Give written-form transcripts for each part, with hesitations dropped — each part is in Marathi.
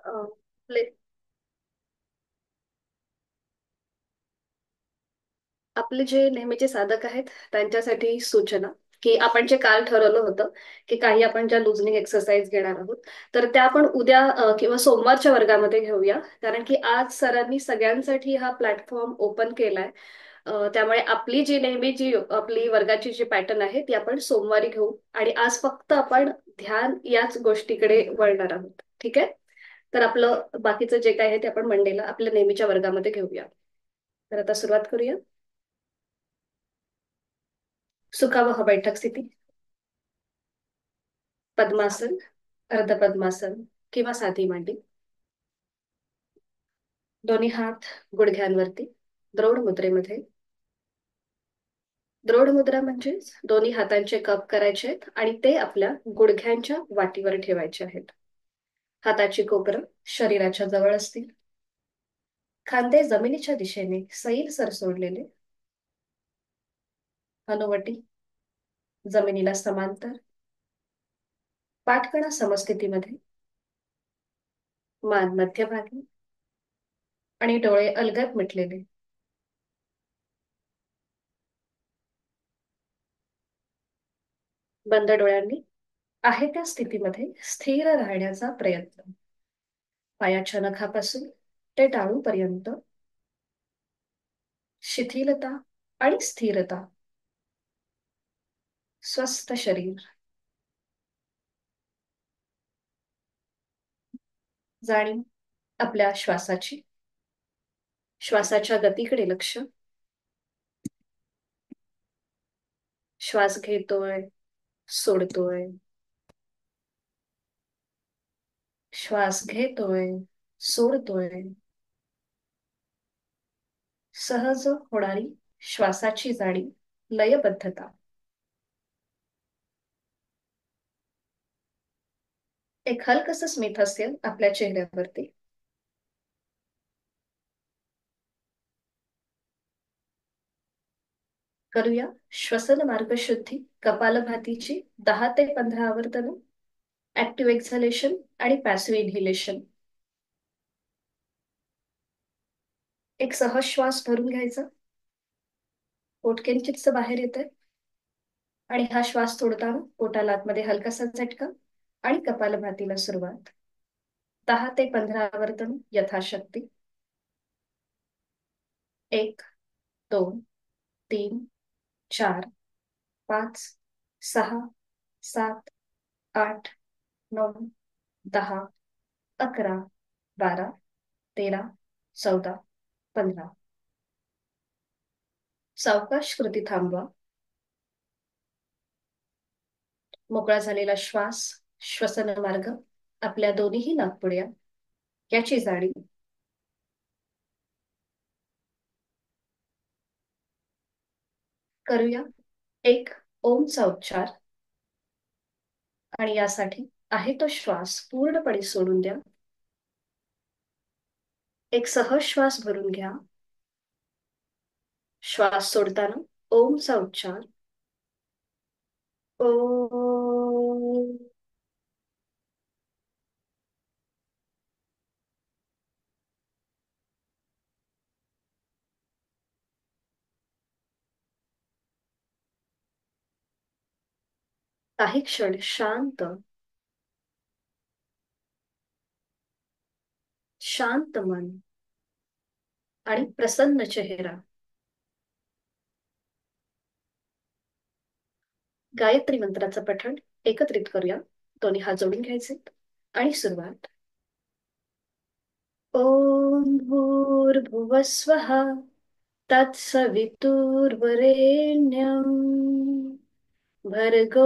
आपले आपले जे नेहमीचे साधक आहेत त्यांच्यासाठी सूचना, की आपण जे काल ठरवलं होतं की काही आपण ज्या लुजनिंग एक्सरसाइज घेणार आहोत, तर त्या आपण उद्या किंवा सोमवारच्या वर्गामध्ये घेऊया. कारण की आज सरांनी सगळ्यांसाठी हा प्लॅटफॉर्म ओपन केलाय. त्यामुळे आपली जी नेहमी जी आपली वर्गाची जी पॅटर्न आहे ती आपण सोमवारी घेऊ. आणि आज फक्त आपण ध्यान याच गोष्टीकडे वळणार आहोत. ठीक आहे. तर आपलं बाकीचं जे काय आहे ते आपण मंडेला आपल्या नेहमीच्या वर्गामध्ये घेऊया. तर आता सुरुवात करूया. सुखावह बैठक स्थिती. पद्मासन, अर्ध पद्मासन किंवा साधी मांडी. दोन्ही हात गुडघ्यांवरती द्रोड मुद्रेमध्ये. द्रोड मुद्रा म्हणजेच दोन्ही हातांचे कप करायचे आहेत आणि ते आपल्या गुडघ्यांच्या वाटीवर ठेवायचे आहेत. हाताची कोपरं शरीराच्या जवळ असतील. खांदे जमिनीच्या दिशेने सैल सर सोडलेले. हनुवटी जमिनीला समांतर. पाठकणा समस्थितीमध्ये. मान मध्यभागी आणि डोळे अलगद मिटलेले. बंद डोळ्यांनी आहे त्या स्थितीमध्ये स्थिर राहण्याचा प्रयत्न. पायाच्या नखापासून ते टाळूपर्यंत शिथिलता आणि स्थिरता. स्वस्थ शरीर. जाणीव आपल्या श्वासाची. श्वासाच्या गतीकडे लक्ष. श्वास घेतोय, सोडतोय. श्वास घेतोय, सोडतोय. सहज होणारी श्वासाची जाडी, लयबद्धता. एक हलकस स्मित हास्य आपल्या चेहऱ्यावरती. करूया श्वसन मार्ग शुद्धी कपालभातीची 10 ते 15 आवर्तन. ऍक्टिव्ह एक्झलेशन आणि पॅसिव्ह इन्हेलेशन. एक सहज श्वास भरून घ्यायचा. पोट किंचितस बाहेर येतंय. आणि हा श्वास सोडताना पोटाला आतमध्ये हलकासा झटका. आणि कपालभातीला सुरुवात. 10 ते 15 आवर्तन यथाशक्ती. 1, 2, 3, 4, 5, 6, 7, 8, 9, 10, 11, 12, 13, 14, 15. सावकाश कृती थांबवा. मोकळा झालेला श्वास, श्वसन मार्ग आपल्या दोन्ही नाकपुड्या याची जाणीव. करूया एक ओमचा उच्चार. आणि यासाठी आहे तो श्वास पूर्णपणे सोडून द्या. एक सहज श्वास भरून घ्या. श्वास सोडताना ओमचा उच्चार. ओ. काही क्षण शांत, शांत मन आणि प्रसन्न चेहरा. गायत्री मंत्राचं पठण एकत्रित करूया. दोन्ही हात जोडून घ्यायचे आणि सुरुवात. ओम भूर्भुवस्वः तत्सवितुर्वरेण्यं भर्गो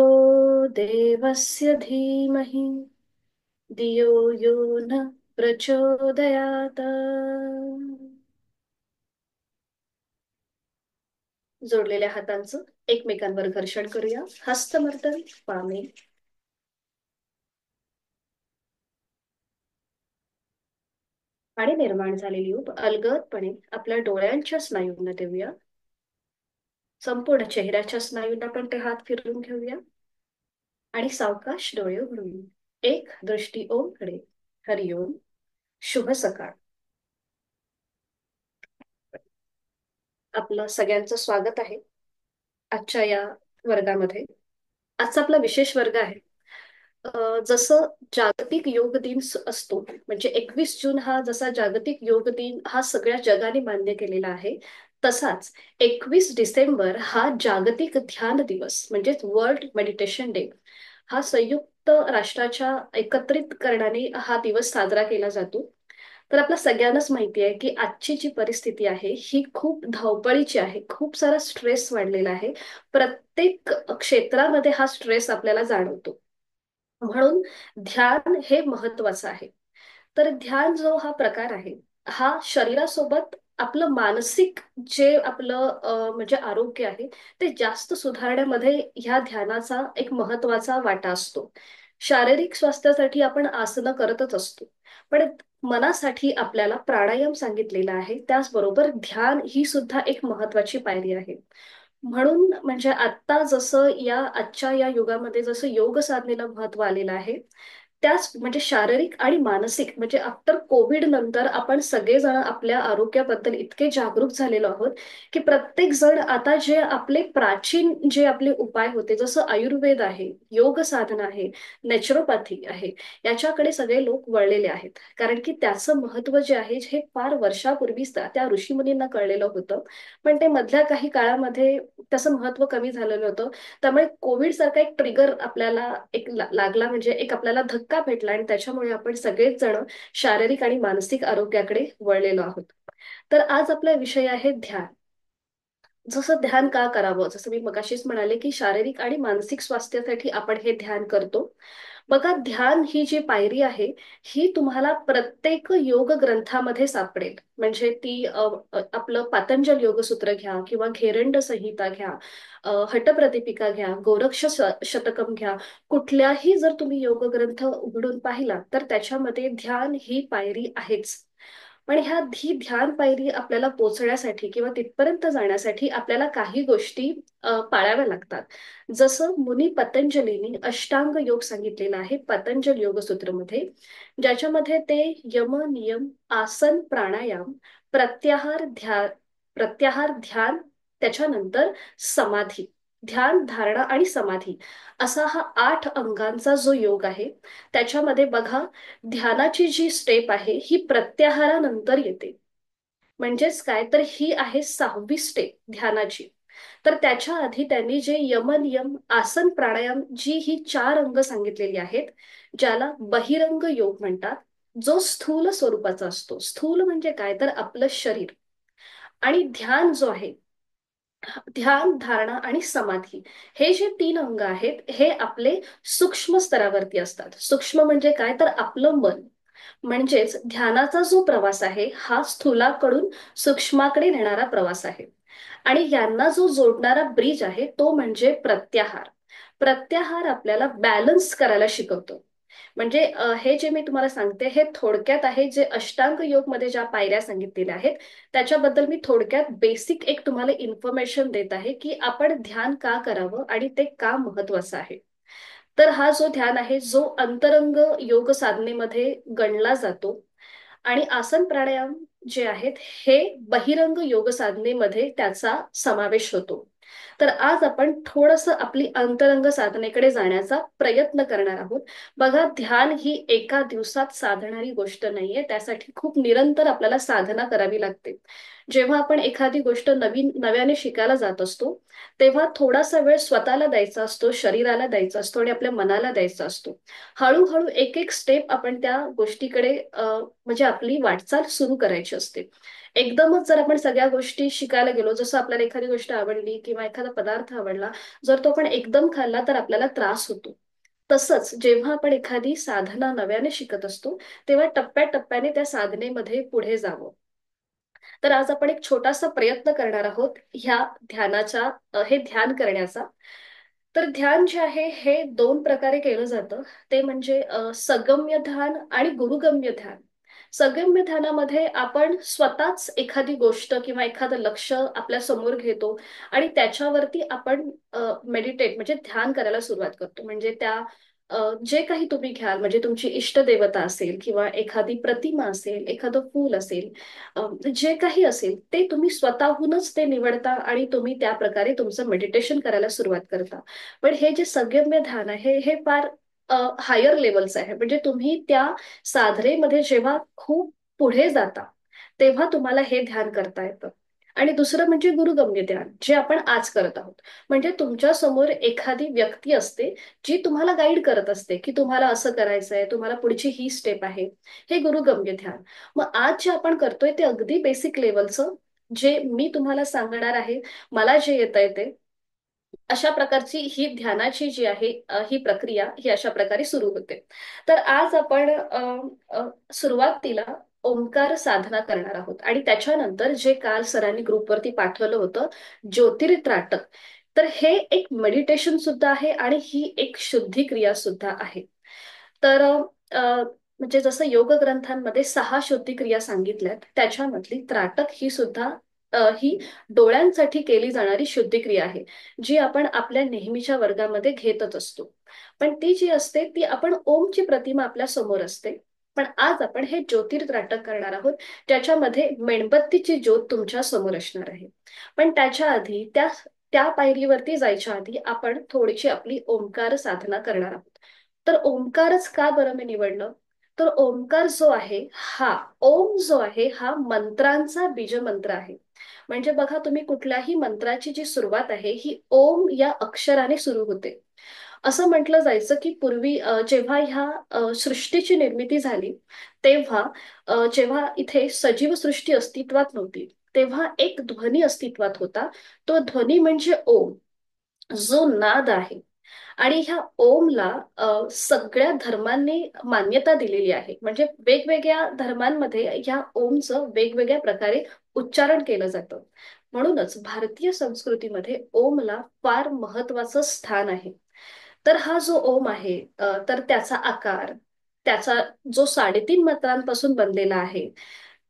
देवस्य धीमहि धियो यो न प्रचोदयात. जोडलेल्या हातांचं एकमेकांवर घर्षण करूया. हस्तमर्दन पामे. आणि निर्माण झालेली ऊब अलगदपणे आपल्या डोळ्यांच्या स्नायूंना देऊया. संपूर्ण चेहऱ्याच्या स्नायूंना पण ते हात फिरवून घेऊया. आणि सावकाश डोळे उघडून एक दृष्टी ओमकडे. हरिओम. शुभ सकाळ. आपलं सगळ्यांचं स्वागत आहे आजच्या या वर्गामध्ये. आजचा आपला विशेष वर्ग आहे. जसं जागतिक योग दिन असतो, म्हणजे 21 जून हा जसा जागतिक योग दिन हा सगळ्या जगाने मान्य केलेला आहे, तसाच 21 डिसेंबर हा जागतिक ध्यान दिवस म्हणजेच वर्ल्ड मेडिटेशन डे हा संयुक्त राष्ट्राच्या एकत्रित करण्याने हा दिवस साजरा केला जातो. तर आपल्या सगळ्यांनाच माहिती आहे की आजची जी परिस्थिती आहे ही खूप धावपळीची आहे, खूप सारा स्ट्रेस वाढलेला आहे. प्रत्येक क्षेत्रामध्ये हा स्ट्रेस आपल्याला जाणवतो. म्हणून ध्यान हे महत्वाचं आहे. तर ध्यान जो हा प्रकार आहे, हा शरीरासोबत आपलं मानसिक जे आपलं म्हणजे आरोग्य आहे ते जास्त सुधारण्यामध्ये ह्या ध्यानाचा एक महत्वाचा वाटा असतो. शारीरिक स्वास्थ्यासाठी आपण आसनं करतच असतो, पण मनासाठी आपल्याला प्राणायाम सांगितलेला आहे. त्याचबरोबर ध्यान ही सुद्धा एक महत्वाची पायरी आहे. म्हणून म्हणजे आता जसं या आजच्या या युगामध्ये जसं योग साधनेला महत्व आलेलं आहे, त्याच म्हणजे शारीरिक आणि मानसिक म्हणजे आफ्टर कोविड नंतर आपण सगळेजण आपल्या आरोग्याबद्दल इतके जागरूक झालेलो आहोत की प्रत्येक जण आता जे आपले प्राचीन जे आपले उपाय होते, जसं आयुर्वेद आहे, योग साधना आहे, नॅचरोपॅथी आहे, याच्याकडे सगळे लोक वळलेले आहेत. कारण की त्याचं महत्व जे आहे हे फार वर्षापूर्वीच त्या ऋषीमुनींना कळलेलं होतं. पण ते मधल्या काही काळामध्ये त्याचं महत्व कमी झालेलं होतं. त्यामुळे कोविड सारखा एक ट्रिगर आपल्याला एक लागला, म्हणजे एक आपल्याला धक्का भेटला आणि त्याच्यामुळे आपण सगळेच जण शारीरिक आणि मानसिक आरोग्याकडे वळलेलो आहोत. तर आज आपला विषय आहे ध्यान. जसं ध्यान का करावं, जसं मी मगाशीच म्हणाले की शारीरिक आणि मानसिक स्वास्थ्यासाठी आपण हे ध्यान करतो. बघा, ध्यान ही जी पायरी आहे ही तुम्हाला प्रत्येक योग ग्रंथामध्ये सापडेल. म्हणजे ती आपलं पातंजल योगसूत्र घ्या किंवा घेरंड संहिता घ्या, हटप्रदीपिका घ्या, गोरक्ष शतकम घ्या. कुठल्याही जर तुम्ही योग ग्रंथ उघडून पाहिला तर त्याच्यामध्ये ध्यान ही पायरी आहेच. पण ही ध्यान पायरी आपल्याला पोचण्यासाठी किंवा तिथपर्यंत जाण्यासाठी आपल्याला काही गोष्टी पाळाव्या लागतात. जसं मुनी पतंजलींनी अष्टांग योग सांगितलेला आहे पतंजल योग सूत्रमध्ये, ज्याच्यामध्ये ते यम नियम आसन प्राणायाम प्रत्याहार ध्यान, त्याच्यानंतर समाधी, ध्यान धारणा आणि समाधी असा हा 8 अंगांचा जो योग आहे. त्याच्यामध्ये बघा, ध्यानाची जी स्टेप आहे ही प्रत्याहारानंतर येते. म्हणजेच काय तर ही आहे 6वी स्टेप ध्यानाची. तर त्याच्या आधी त्यांनी जे यमनियम आसन प्राणायाम जी ही 4 अंग सांगितलेली आहेत, ज्याला बहिरंग योग म्हणतात, जो स्थूल स्वरूपाचा असतो. स्थूल म्हणजे काय तर आपलं शरीर. आणि ध्यान जो आहे, ध्यान धारणा आणि समाधी, हे जे 3 अंग आहेत हे आपले सूक्ष्म स्तरावरती असतात. सूक्ष्म म्हणजे काय तर आपलं मन. म्हणजेच ध्यानाचा जो प्रवास आहे हा स्थूलाकडून सूक्ष्माकडे नेणारा प्रवास आहे. आणि यांना जो जोडणारा ब्रिज आहे तो म्हणजे प्रत्याहार. प्रत्याहार आपल्याला बॅलन्स करायला शिकवतो. म्हणजे हे जे मी तुम्हाला सांगते हे थोडक्यात आहे, जे अष्टांग योग मध्ये ज्या पायऱ्या सांगितलेल्या आहेत त्याच्याबद्दल मी थोडक्यात बेसिक एक तुम्हाला इन्फॉर्मेशन देत आहे की आपण ध्यान का करावं आणि ते का महत्वाचं आहे. तर हा जो ध्यान आहे जो अंतरंग योग साधनेमध्ये गणला जातो. आणि आसन प्राणायाम जे आहेत हे बहिरंग योग साधनेमध्ये त्याचा समावेश होतो. तर आज आपण थोडस आपली अंतरंग साधनेकडे जाण्याचा प्रयत्न करणार आहोत. बघा, ध्यान ही एका दिवसात साधणारी गोष्ट नाहीये, त्यासाठी खूप निरंतर आपल्याला साधना करावी लागते. जेव्हा आपण एखादी गोष्ट नव्याने शिकायला जात असतो तेव्हा थोडासा वेळ स्वतःला द्यायचा असतो, शरीराला द्यायचा असतो आणि आपल्या मनाला द्यायचा असतो. हळूहळू एक एक स्टेप आपण त्या गोष्टीकडे म्हणजे आपली वाटचाल सुरू करायची असते. एकदमच जर आपण सगळ्या गोष्टी शिकायला गेलो, जसं आपल्याला एखादी गोष्ट आवडली किंवा एखादा पदार्थ आवडला, जर तो आपण एकदम खाल्ला तर आपल्याला त्रास होतो. तसंच जेव्हा आपण एखादी साधना नव्याने शिकत असतो तेव्हा टप्प्याटप्प्याने त्या साधनेमध्ये पुढे जावं. तर आज आपण एक छोटासा प्रयत्न करणार आहोत ह्या ध्यानाचा, हे ध्यान करण्याचा. तर ध्यान जे आहे हे 2 प्रकारे केलं जातं. ते म्हणजे सगम्य ध्यान आणि गुरुगम्य ध्यान. सगम्य ध्यानामध्ये आपण स्वतःच एखादी गोष्ट किंवा एखादं लक्ष आपल्या समोर घेतो आणि त्याच्यावरती आपण मेडिटेट म्हणजे ध्यान करायला सुरुवात करतो. म्हणजे त्या जे काही तुम्ही घ्याल म्हणजे तुमची इष्टदेवता असेल किंवा एखादी प्रतिमा असेल, एखादं फूल असेल, जे काही असेल ते तुम्ही स्वतःहूनच ते निवडता आणि तुम्ही त्या प्रकारे तुमचं मेडिटेशन करायला सुरुवात करता. पण हे जे संयम्य ध्यान आहे हे फार हायर लेवलचं आहे. म्हणजे तुम्ही त्या साधनेमध्ये जेव्हा खूप पुढे जाता तेव्हा तुम्हाला हे ध्यान करता येतं. आणि दुसरं म्हणजे गुरुगम्य ध्यान, जे आपण आज करत आहोत. म्हणजे तुमच्या समोर एखादी व्यक्ती असते जी तुम्हाला गाईड करत असते की तुम्हाला असं करायचंय, तुम्हाला पुढची ही स्टेप आहे. हे गुरुगम्य ध्यान. मग आज जे आपण करतोय ते अगदी बेसिक लेवलचं, जे मी तुम्हाला सांगणार आहे, मला जे येतंय ते अशा प्रकारची ही ध्यानाची जी आहे ही प्रक्रिया ही अशा प्रकारे सुरू होते. तर आज आपण सुरुवातीला ओंकार साधना करणार आहोत आणि त्याच्यानंतर जे काल सरांनी ग्रुपवरती पाठवलं होतं, ज्योतिर्त्राटक. तर हे एक मेडिटेशन सुद्धा आहे आणि ही एक शुद्धी क्रिया सुद्धा आहे. तर म्हणजे जसं योग ग्रंथांमध्ये 6 शुद्धी क्रिया सांगितल्यात, त्याच्यामधली त्राटक ही सुद्धा ही डोळ्यांसाठी केली जाणारी शुद्धी क्रिया आहे, जी आपण आपल्या नेहमीच्या वर्गामध्ये घेतच असतो. पण ती जी असते ती आपण ओमची प्रतिमा आपल्या समोर असते. पण आज आपण हे ज्योतिर्त्राटक करणार आहोत, ज्याच्यामध्ये मेणबत्तीची ज्योत तुमच्या समोर असणार आहे. पण त्याच्या आधी त्या त्या पायरीवरती जायच्या आधी आपण थोडीशी आपली ओंकार साधना करणार आहोत. तर ओंकारच का बरं मी निवडलं? तर ओंकार जो आहे हा ओम जो आहे हा मंत्रांचा बीजमंत्र आहे. म्हणजे बघा, तुम्ही कुठल्याही मंत्राची जी सुरुवात आहे ही ओम या अक्षराने सुरू होते. असं म्हटलं जायचं की पूर्वी जेव्हा ह्या सृष्टीची निर्मिती झाली, तेव्हा जेव्हा इथे सजीव सृष्टी अस्तित्वात नव्हती, तेव्हा एक ध्वनी अस्तित्वात होता. तो ध्वनी म्हणजे ओम, जो नाद आहे. आणि ह्या ओमला सगळ्या धर्मांनी मान्यता दिलेली आहे. म्हणजे वेगवेगळ्या धर्मांमध्ये ह्या ओमचं वेगवेगळ्या प्रकारे उच्चारण केलं जातं. म्हणूनच भारतीय संस्कृतीमध्ये ओमला फार महत्वाचं स्थान आहे. तर हा जो ओम आहे तर त्याचा आकार, त्याचा जो 3.5 मात्रांपासून बनलेला आहे,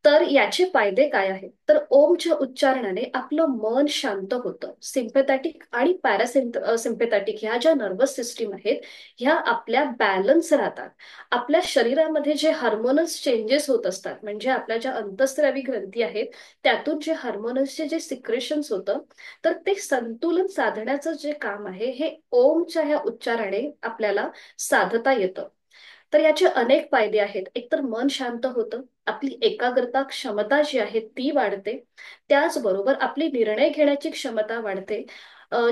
तर याचे फायदे काय आहेत? तर ओमच्या उच्चारणाने आपलं मन शांत होतं. सिम्पॅथॅटिक आणि पॅरासिम्पॅथॅटिक ह्या ज्या नर्वस सिस्टीम आहेत, ह्या आपल्या बॅलन्स राहतात. आपल्या शरीरामध्ये जे हार्मोनल्स चेंजेस होत असतात, म्हणजे आपल्या ज्या अंतःस्रावी ग्रंथी आहेत, त्यातून जे हार्मोनल्सचे जे सिक्रेशन्स होतं, तर ते संतुलन साधण्याचं जे काम आहे, हे ओमच्या ह्या उच्चाराने आपल्याला साधता येतं. तर याचे अनेक फायदे आहेत. एकतर मन शांत होतं, आपली एकाग्रता क्षमता जी आहे ती वाढते. त्याचबरोबर आपली निर्णय घेण्याची क्षमता वाढते.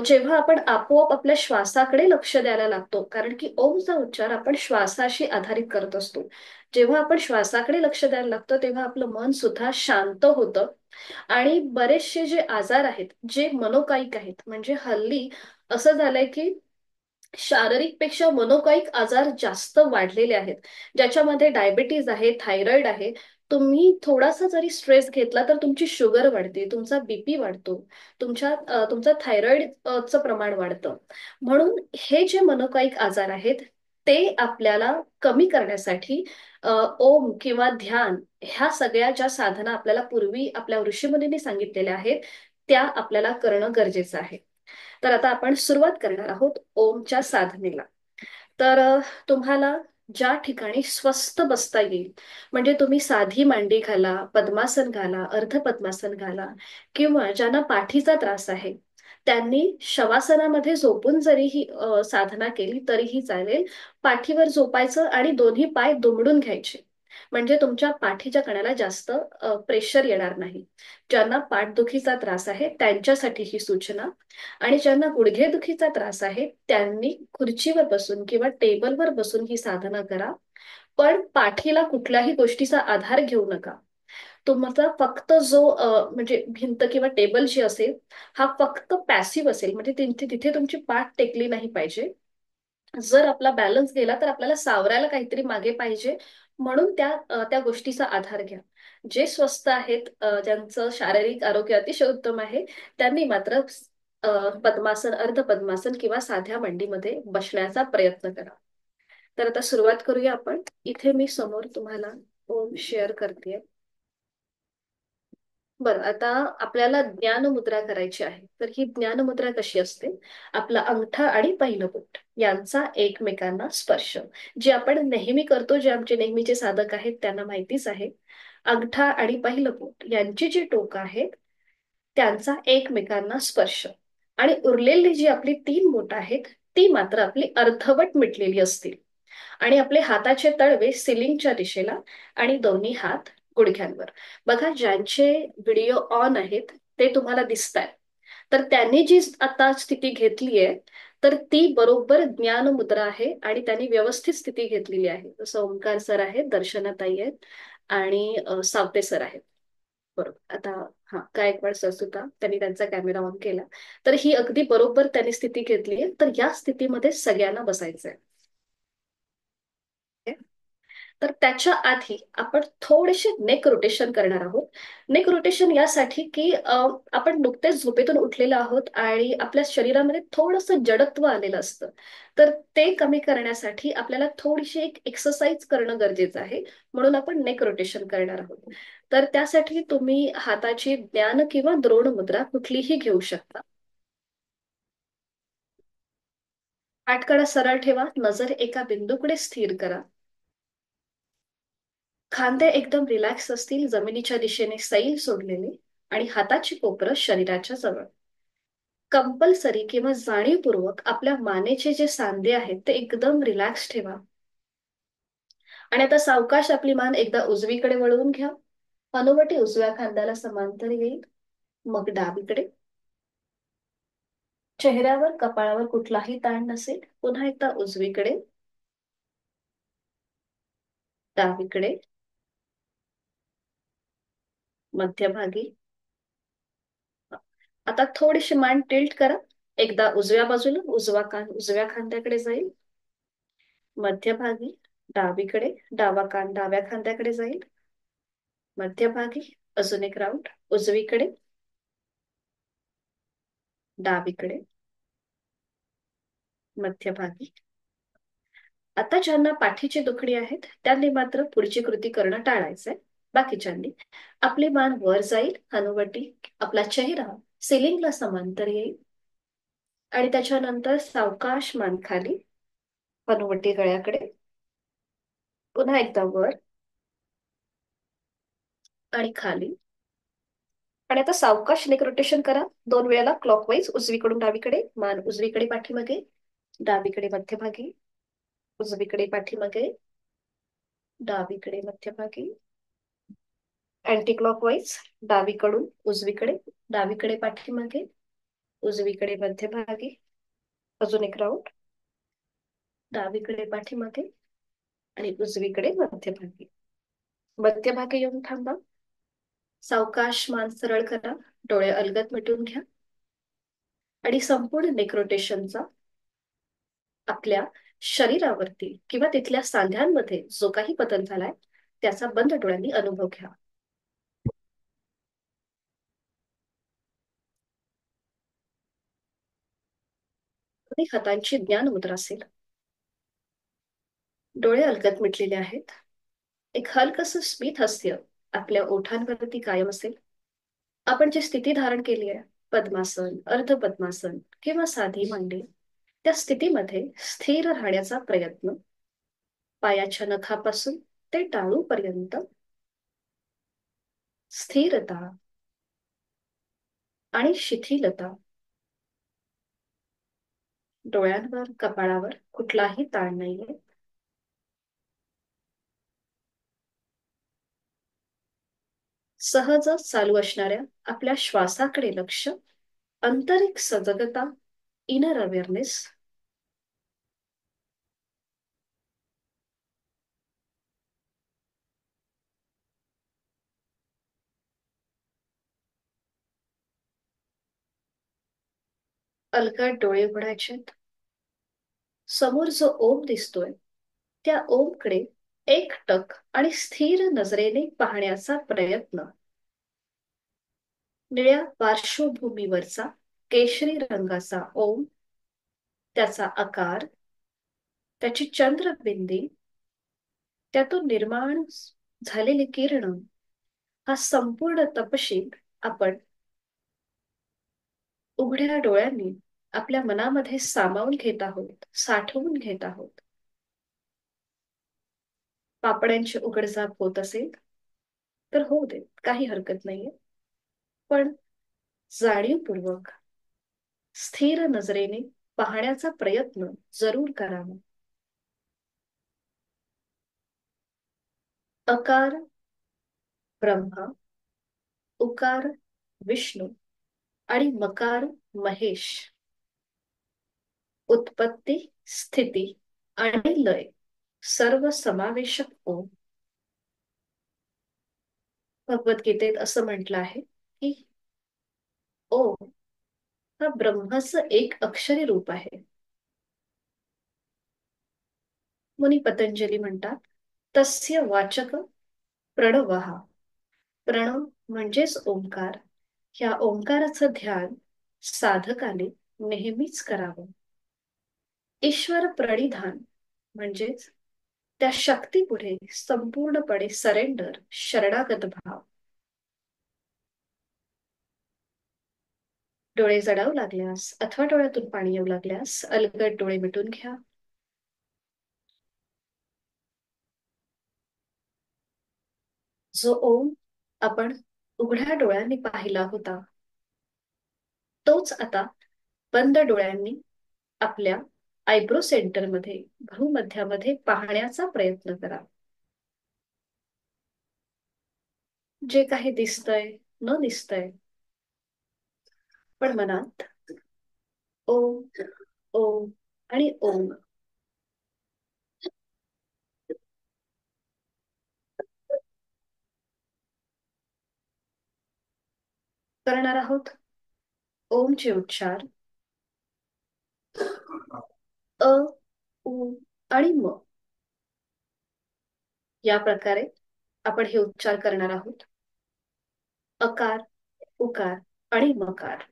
जेव्हा आपण आपोआप आपल्या श्वासाकडे लक्ष द्यायला लागतो, कारण की ओमचा उच्चार आपण श्वासाशी आधारित करत असतो. जेव्हा आपण श्वासाकडे लक्ष द्यायला लागतो तेव्हा आपलं मन सुद्धा शांत होतं. आणि बरेचसे जे आजार आहेत जे मनोकायिक आहेत, म्हणजे हल्ली असं झालंय की शारीरिक पेक्षा मनोकायिक आजार जास्त वाढलेले आहेत, ज्याच्यामध्ये डायबिटीज आहे, थायरॉइड आहे. तुम्ही थोडासा जरी स्ट्रेस घेतला तर तुमची शुगर वाढते, तुमचा बीपी वाढतो, तुमचं थायरॉइडचं प्रमाण वाढतं. म्हणून हे जे मनोकायिक आजार आहेत ते आपल्याला कमी करण्यासाठी अ, ओम किंवा ध्यान ह्या सगळ्या ज्या साधना आपल्याला पूर्वी आपल्या ऋषीमुनींनी सांगितलेल्या आहेत, त्या आपल्याला करणं गरजेचं आहे. तर आता आपण सुरुवात करणार आहोत ओमच्या साधनेला. तर तुम्हाला ज्या ठिकाणी स्वस्त बसता येईल, म्हणजे तुम्ही साधी मांडी घाला, पद्मासन घाला, अर्ध पद्मासन घाला, किंवा ज्यांना पाठीचा त्रास आहे त्यांनी शवासनामध्ये झोपून जरी ही साधना केली तरीही चालेल. पाठीवर झोपायचं आणि दोन्ही पाय दुमडून घ्यायचे, म्हणजे तुमच्या पाठीच्या कण्याला जास्त प्रेशर येणार नाही. ज्यांना पाठदुखीचा त्रास आहे त्यांच्यासाठी ही सूचना. आणि ज्यांना गुडघेदुखीचा त्रास आहे त्यांनी खुर्चीवर बसून किंवा टेबलवर बसून ही साधना करा. पण पाठीला कुठल्याही गोष्टीचा आधार घेऊ नका. तुमचा फक्त जो म्हणजे भिंत किंवा टेबल जी असेल, हा फक्त पॅसिव्ह असेल, म्हणजे तिथे तिथे तुमची पाठ टेकली नाही पाहिजे. जर आपला बॅलन्स गेला तर आपल्याला सावरायला काहीतरी मागे पाहिजे. म्हणून त्या गोष्टीचा आधार घ्या. जे स्वस्त आहेत, ज्यांचं शारीरिक आरोग्य अतिशय उत्तम आहे, त्यांनी मात्र पद्मासन, अर्ध पद्मासन किंवा साध्या मांडीमध्ये बसण्याचा प्रयत्न करा. तर आता सुरुवात करूया आपण. इथे मी समोर तुम्हाला ओम शेअर करते. बरं, आता आपल्याला ज्ञानमुद्रा करायची आहे. तर ही ज्ञानमुद्रा कशी असते? आपला अंगठा आणि पहिलं बोट यांचा एकमेकांना स्पर्श, जे आपण नेहमी करतो, जे आमचे नेहमीचे साधक आहेत त्यांना माहितीच आहे. अंगठा आणि पहिलं बोट यांची जी टोक आहेत त्यांचा एकमेकांना स्पर्श, आणि उरलेली जी आपली तीन बोट आहेत ती मात्र आपली अर्धवट मिटलेली असतील. आणि आपले हाताचे तळवे सिलिंगच्या दिशेला आणि दोन्ही हात गुडघ्यांवर. बघा, ज्यांचे व्हिडिओ ऑन आहेत ते तुम्हाला दिसत आहेत, तर त्यांनी जी आता स्थिती घेतली आहे तर ती बरोबर ज्ञान मुद्रा आहे आणि त्यांनी व्यवस्थित स्थिती घेतलेली आहे. जसं ओंकार सर आहेत, दर्शनाताई आहेत आणि सावते सर आहेत. बरोबर. आता हा गायकवाड सर सुद्धा त्यांनी त्यांचा कॅमेरा ऑन केला. तर ही अगदी बरोबर त्यांनी स्थिती घेतली आहे. तर या स्थितीमध्ये सगळ्यांना बसायचंय. तर त्याच्या आधी आपण थोडेसे नेक रोटेशन करणार आहोत. नेक रोटेशन यासाठी की आपण नुकतेच झोपेतून उठलेलो आहोत आणि आपल्या शरीरामध्ये थोडंसं जडत्व आलेलं असतं. तर ते कमी करण्यासाठी आपल्याला थोडीशी एक एक्सरसाइज करणं गरजेचं आहे. म्हणून आपण नेक रोटेशन करणार आहोत. तर त्यासाठी तुम्ही हाताची ज्ञान किंवा द्रोण मुद्रा कुठलीही घेऊ शकता. पाठकडा सरळ ठेवा, नजर एका बिंदूकडे स्थिर करा. खांदे एकदम रिलॅक्स असतील, जमिनीच्या दिशेने सैल सोडलेले, आणि हाताची कोपरं शरीराच्या जवळ. कंपल्सरी किंवा जाणीवपूर्वक आपल्या मानेचे जे सांधे आहेत ते एकदम रिलॅक्स ठेवा. आणि आता सावकाश आपली मान एकदा उजवीकडे वळवून घ्या. हनुवटी उजव्या खांद्याला समांतर येईल, मग डावीकडे. चेहऱ्यावर कपाळावर कुठलाही ताण नसेल. पुन्हा एकदा उजवीकडे, डावीकडे, मध्यभागी. आता थोडीशी मान टिल्ट करा. एकदा उजव्या बाजूला, उजवा कान उजव्या खांद्याकडे जाईल, मध्यभागी, डावीकडे, डावा कान डाव्या खांद्याकडे जाईल, मध्यभागी, अजून एक राऊंड, उजवीकडे, डावीकडे, मध्यभागी. आता ज्यांना पाठीची दुखणी आहेत त्यांनी मात्र पुढची कृती करणं टाळायचंय. बाकीच्यांनी आपली मान वर जाईल, हनुवटी, आपला चेहरा सिलिंगला समांतर येईल, आणि त्याच्यानंतर सावकाश मान खाली, हनुवटी गळ्याकडे, पुन्हा एकदा वर आणि खाली. आणि आता सावकाश नेक रोटेशन करा. 2 वेळेला क्लॉकवाईज, उजवीकडून डावीकडे, मान उजवीकडे पाठीमागे, डावीकडे मध्यभागी, उजवीकडे पाठीमागे, डावीकडे मध्यभागी, अँटी क्लॉकवाईज, डावीकडून उजवीकडे, डावीकडे पाठीमागे, उजवीकडे मध्यभागी, अजून एक राऊंड, डावीकडे पाठीमागे आणि उजवीकडे मध्यभागी. मध्यभागी येऊन थांबा. सावकाश मान सरळ करा, डोळे अलगद मिटून घ्या, आणि संपूर्ण नेक रोटेशनचा आपल्या शरीरावरती किंवा तिथल्या सांध्यांमध्ये जो काही बदल झालाय त्याचा बंद डोळ्यांनी अनुभव घ्या. दोन्ही हातांची ज्ञान मुद्रा असेल, डोळे अलगद मिटलेले आहेत, एक हलकस स्मित हास्य आपल्या ओठांवरती कायम असेल. आपण जी स्थिती धारण केली आहे, पद्मासन, अर्ध पद्मासन किंवा साधी मांडी, त्या स्थितीमध्ये स्थिर राहण्याचा प्रयत्न. पायाच्या नखापासून ते टाळूपर्यंत स्थिरता आणि शिथिलता. डोळ्यांवर, कपाळावर कुठलाही ताण नाहीये. सहज चालू असणाऱ्या आपल्या श्वासाकडे लक्ष, आंतरिक सजगता, इनर अवेअरनेस. अलगद डोळे उघडायचे. समोर जो ओम दिसतोय त्या ओमकडे एकटक आणि स्थिर नजरेने पाहण्याचा प्रयत्न. निळ्या पार्श्वभूमीवरचा केशरी रंगाचा ओम, त्याचा आकार, त्याची चंद्रबिंदी, त्यातून निर्माण झालेली किरण, हा संपूर्ण तपशील आपण उघड्या डोळ्यांनी आपल्या मनामध्ये सामावून घेत आहोत, साठवून घेत आहोत. पापड्यांची उघडझाप होत असेल तर होऊ दे, काही हरकत नाहीये. पण जाणीवपूर्वक, स्थिर नजरेने पाहण्याचा प्रयत्न जरूर करावा. अकार ब्रह्मा, उकार विष्णू आणि मकार महेश. उत्पत्ती, स्थिती आणि लय सर्व समावेशक ओम. भगवद्गीतेत असं म्हटलं आहे की ओम हा ब्रह्माचं एक अक्षरी रूप आहे. मुनी पतंजली म्हणतात, तस्य वाचक प्रणवः. प्रणव म्हणजेच ओंकार. ह्या ओंकाराचं ध्यान साधकाने नेहमीच करावं. ईश्वर प्रणिधान म्हणजेच त्या शक्तीपुढे संपूर्णपणे सरेंडर, शरणागत भाव. डोळे जडावू लागल्यास अथवा डोळ्यातून पाणी येऊ लागल्यास अलगद डोळे मिटून घ्या. जो ओम आपण उघड्या डोळ्यांनी पाहिला होता, तोच आता बंद डोळ्यांनी आपल्या आयब्रो सेंटरमध्ये, भ्रूमध्यामध्ये पाहण्याचा प्रयत्न करा. जे काही दिसतंय, न दिसतंय, पण मनात ओम, ओम आणि ओम करणार आहोत. ओमचे उच्चार अ, उ आणि म या प्रकारे आपण हे उच्चार करणार आहोत. अकार, उकार आणि मकार.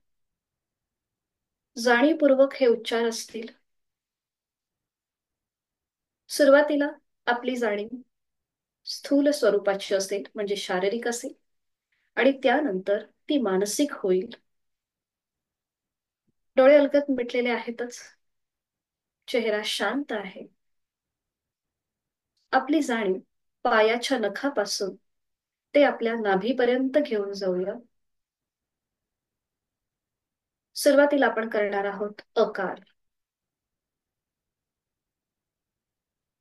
जाणीवपूर्वक हे उच्चार असतील. सुरुवातीला आपली जाणीव स्थूल स्वरूपाची असेल, म्हणजे शारीरिक असेल, आणि त्यानंतर ती मानसिक होईल. डोळे अलगद मिटलेले आहेतच, चेहरा शांत आहे. आपली जाणीव पायाच्या नखापासून ते आपल्या नाभीपर्यंत घेऊन जाऊया. सुरुवातीला आपण करणार आहोत अकार.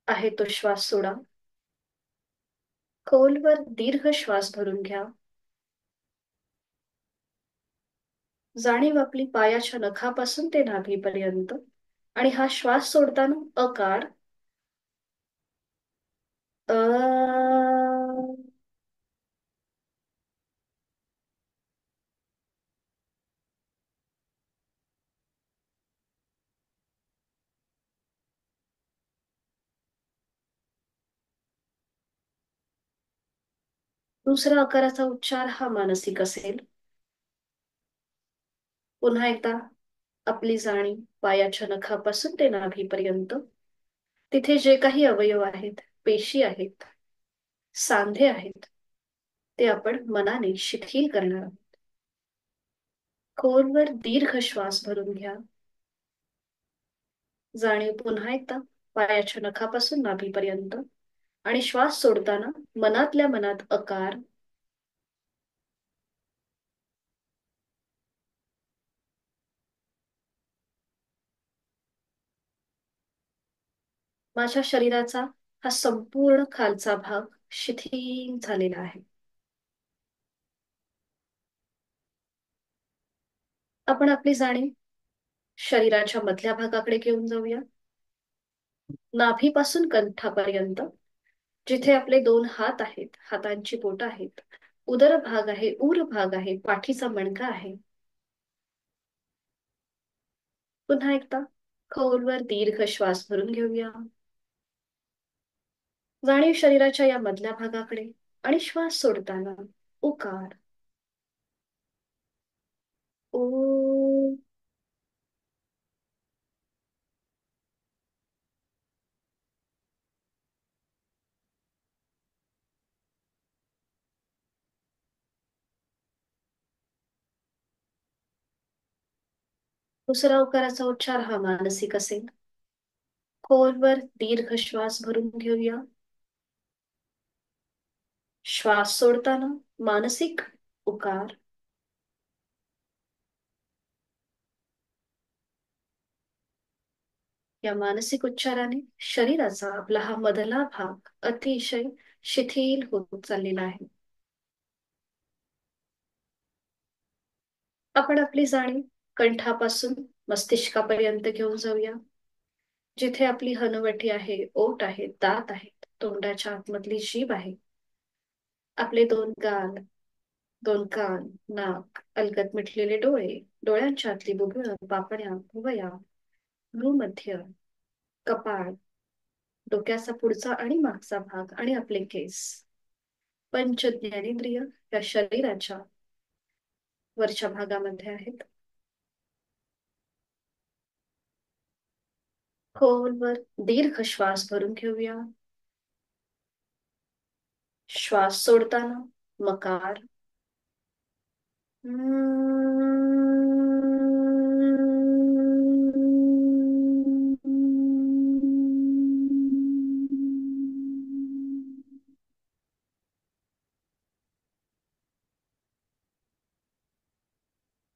आहे तो श्वास सोडा. खोलवर दीर्घ श्वास भरून घ्या. जाणीव आपली पायाच्या नखापासून ते नाभीपर्यंत. आणि हा श्वास सोडताना अकार अ. दुसरा आकाराचा उच्चार हा मानसिक असेल. पुन्हा एकदा आपली जाणीव पायाच्या नखापासून ते नाभीपर्यंत. तिथे जे काही अवयव आहेत, पेशी आहेत, सांधे आहेत, ते आपण मनाने शिथिल करणार आहोत. खोलवर दीर्घ श्वास भरून घ्या. जाणीव पुन्हा एकदा पायाच्या नखापासून नाभीपर्यंत. आणि श्वास सोडताना मनातल्या मनात अकार. माझ्या शरीराचा हा संपूर्ण खालचा भाग शिथिल झालेला आहे. आपण आपली जाणीव शरीराच्या मधल्या भागाकडे घेऊन जाऊया. नाभीपासून कंठापर्यंत, जिथे आपले दोन हात आहेत, हातांची बोट आहेत, उदर भाग आहे, उर भाग आहे, पाठीचा मणका आहे. पुन्हा एकदा खोलवर दीर्घ श्वास भरून घेऊया. जाणीव शरीराच्या या मधल्या भागाकडे. आणि श्वास सोडताना उकार. ओ. दुसरा उकाराचा उच्चार हा मानसिक असेल. खोलवर दीर्घ श्वास भरून घेऊया. श्वास सोडताना मानसिक उकार. या मानसिक उच्चाराने शरीराचा आपला हा मधला भाग अतिशय शिथिल होत चाललेला आहे. आपण आपली जाणीव कंठापासून मस्तिष्कापर्यंत घेऊन जाऊया. जिथे आपली हनुवटी आहे, ओठ आहे, दात आहेत, तोंडाच्या आतमधली जीभ आहे, आपले दोन गाल, दोन कान, नाक, अलगद मिटलेले डोळे, डोळ्यांच्या आतली बुबुळ, पापण्या, भुवया, भ्रूमध्य, कपाळ, डोक्याचा पुढचा आणि मागचा भाग आणि आपले केस, पंच ज्ञानेंद्रिय या शरीराच्या वरच्या भागामध्ये आहेत. खोलवर दीर्घ श्वास भरून घेऊया. श्वास सोडताना मकार.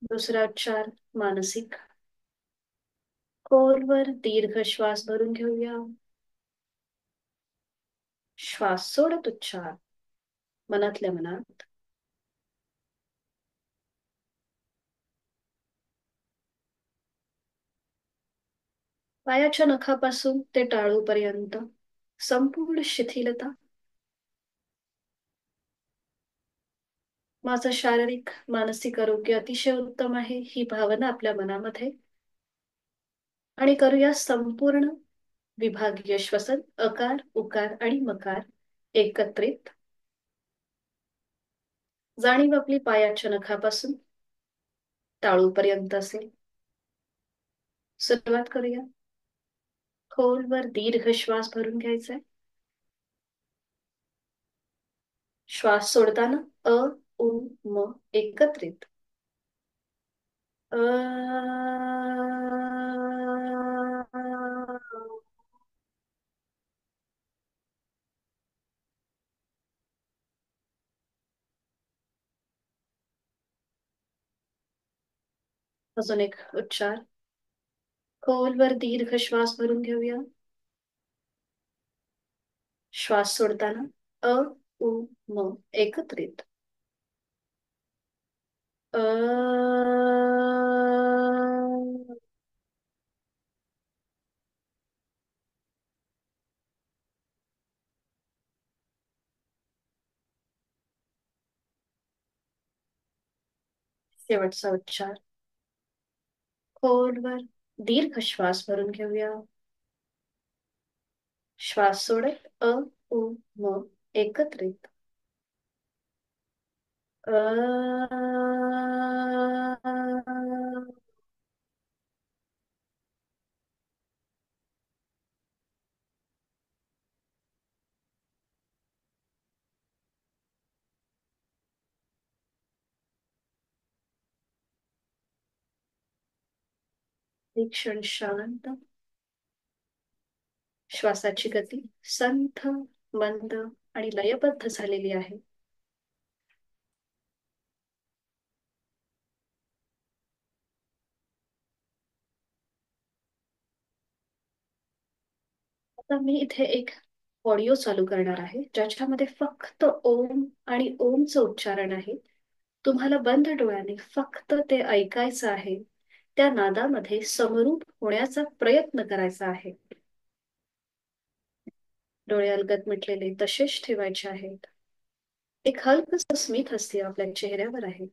दुसरा उच्चार मानसिक. खोलवर दीर्घ श्वास भरून घेऊया. श्वास सोडत उच्चार मनातल्या मनात. पायाच्या नखापासून ते टाळूपर्यंत संपूर्ण शिथिलता. माझं शारीरिक मानसिक आरोग्य अतिशय उत्तम आहे ही भावना आपल्या मनामध्ये. आणि करूया संपूर्ण विभागीय श्वसन अकार उकार आणि मकार एकत्रित. जाणीव आपली पायाच्या नखापासून टाळूपर्यंत असेल. सुरुवात करूया. खोलवर दीर्घ श्वास भरून घ्यायचा. श्वास सोडताना अ उ म एकत्रित. अजून एक उच्चार. खोलवर दीर्घ श्वास भरून घेऊया. श्वास सोडताना अ उ म एकत्रित. अ शेवटचा उच्चार. खोलवर दीर्घ श्वास भरून घेऊया. श्वास सोडत अ उ म एकत्रित. अ एक क्षण शांत. श्वासाची गती संथ, मंद आणि लयबद्ध झालेली आहे. आता मी इथे एक ऑडिओ चालू करणार आहे ज्याच्यामध्ये फक्त ओम आणि ओमचं उच्चारण आहे. तुम्हाला बंद डोळ्याने फक्त ते ऐकायचं आहे. त्या नादामध्ये समरूप होण्याचा प्रयत्न करायचा आहे. डोळे अलगद मिटलेले तसेच ठेवायचे आहेत. एक हलकस स्मित हास्य आपल्या चेहऱ्यावर आहे.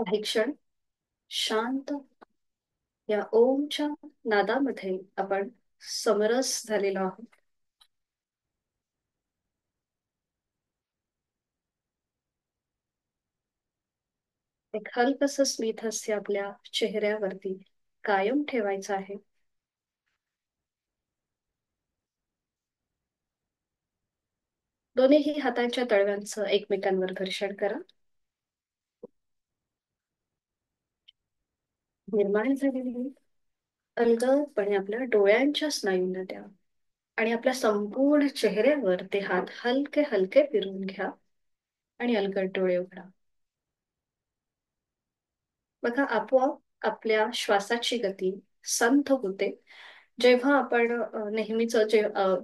काही क्षण शांत या ओमच्या नादामध्ये आपण समरस झालेलो आहोत. एक हलकस स्मित हास्य आपल्या चेहऱ्यावरती कायम ठेवायचं आहे. दोन्हीही हातांच्या तळव्यांचं एकमेकांवर घर्षण करा. निर्माण झालेली अलगदपणे आपल्या डोळ्यांच्या स्नायूंना द्या आणि आपल्या संपूर्ण चेहऱ्यावर ते हात हलके हलके फिरवून घ्या आणि अलगद डोळे उघडा. बघा, आपोआप आपल्या श्वासाची गती संथ होते. जेव्हा आपण नेहमीच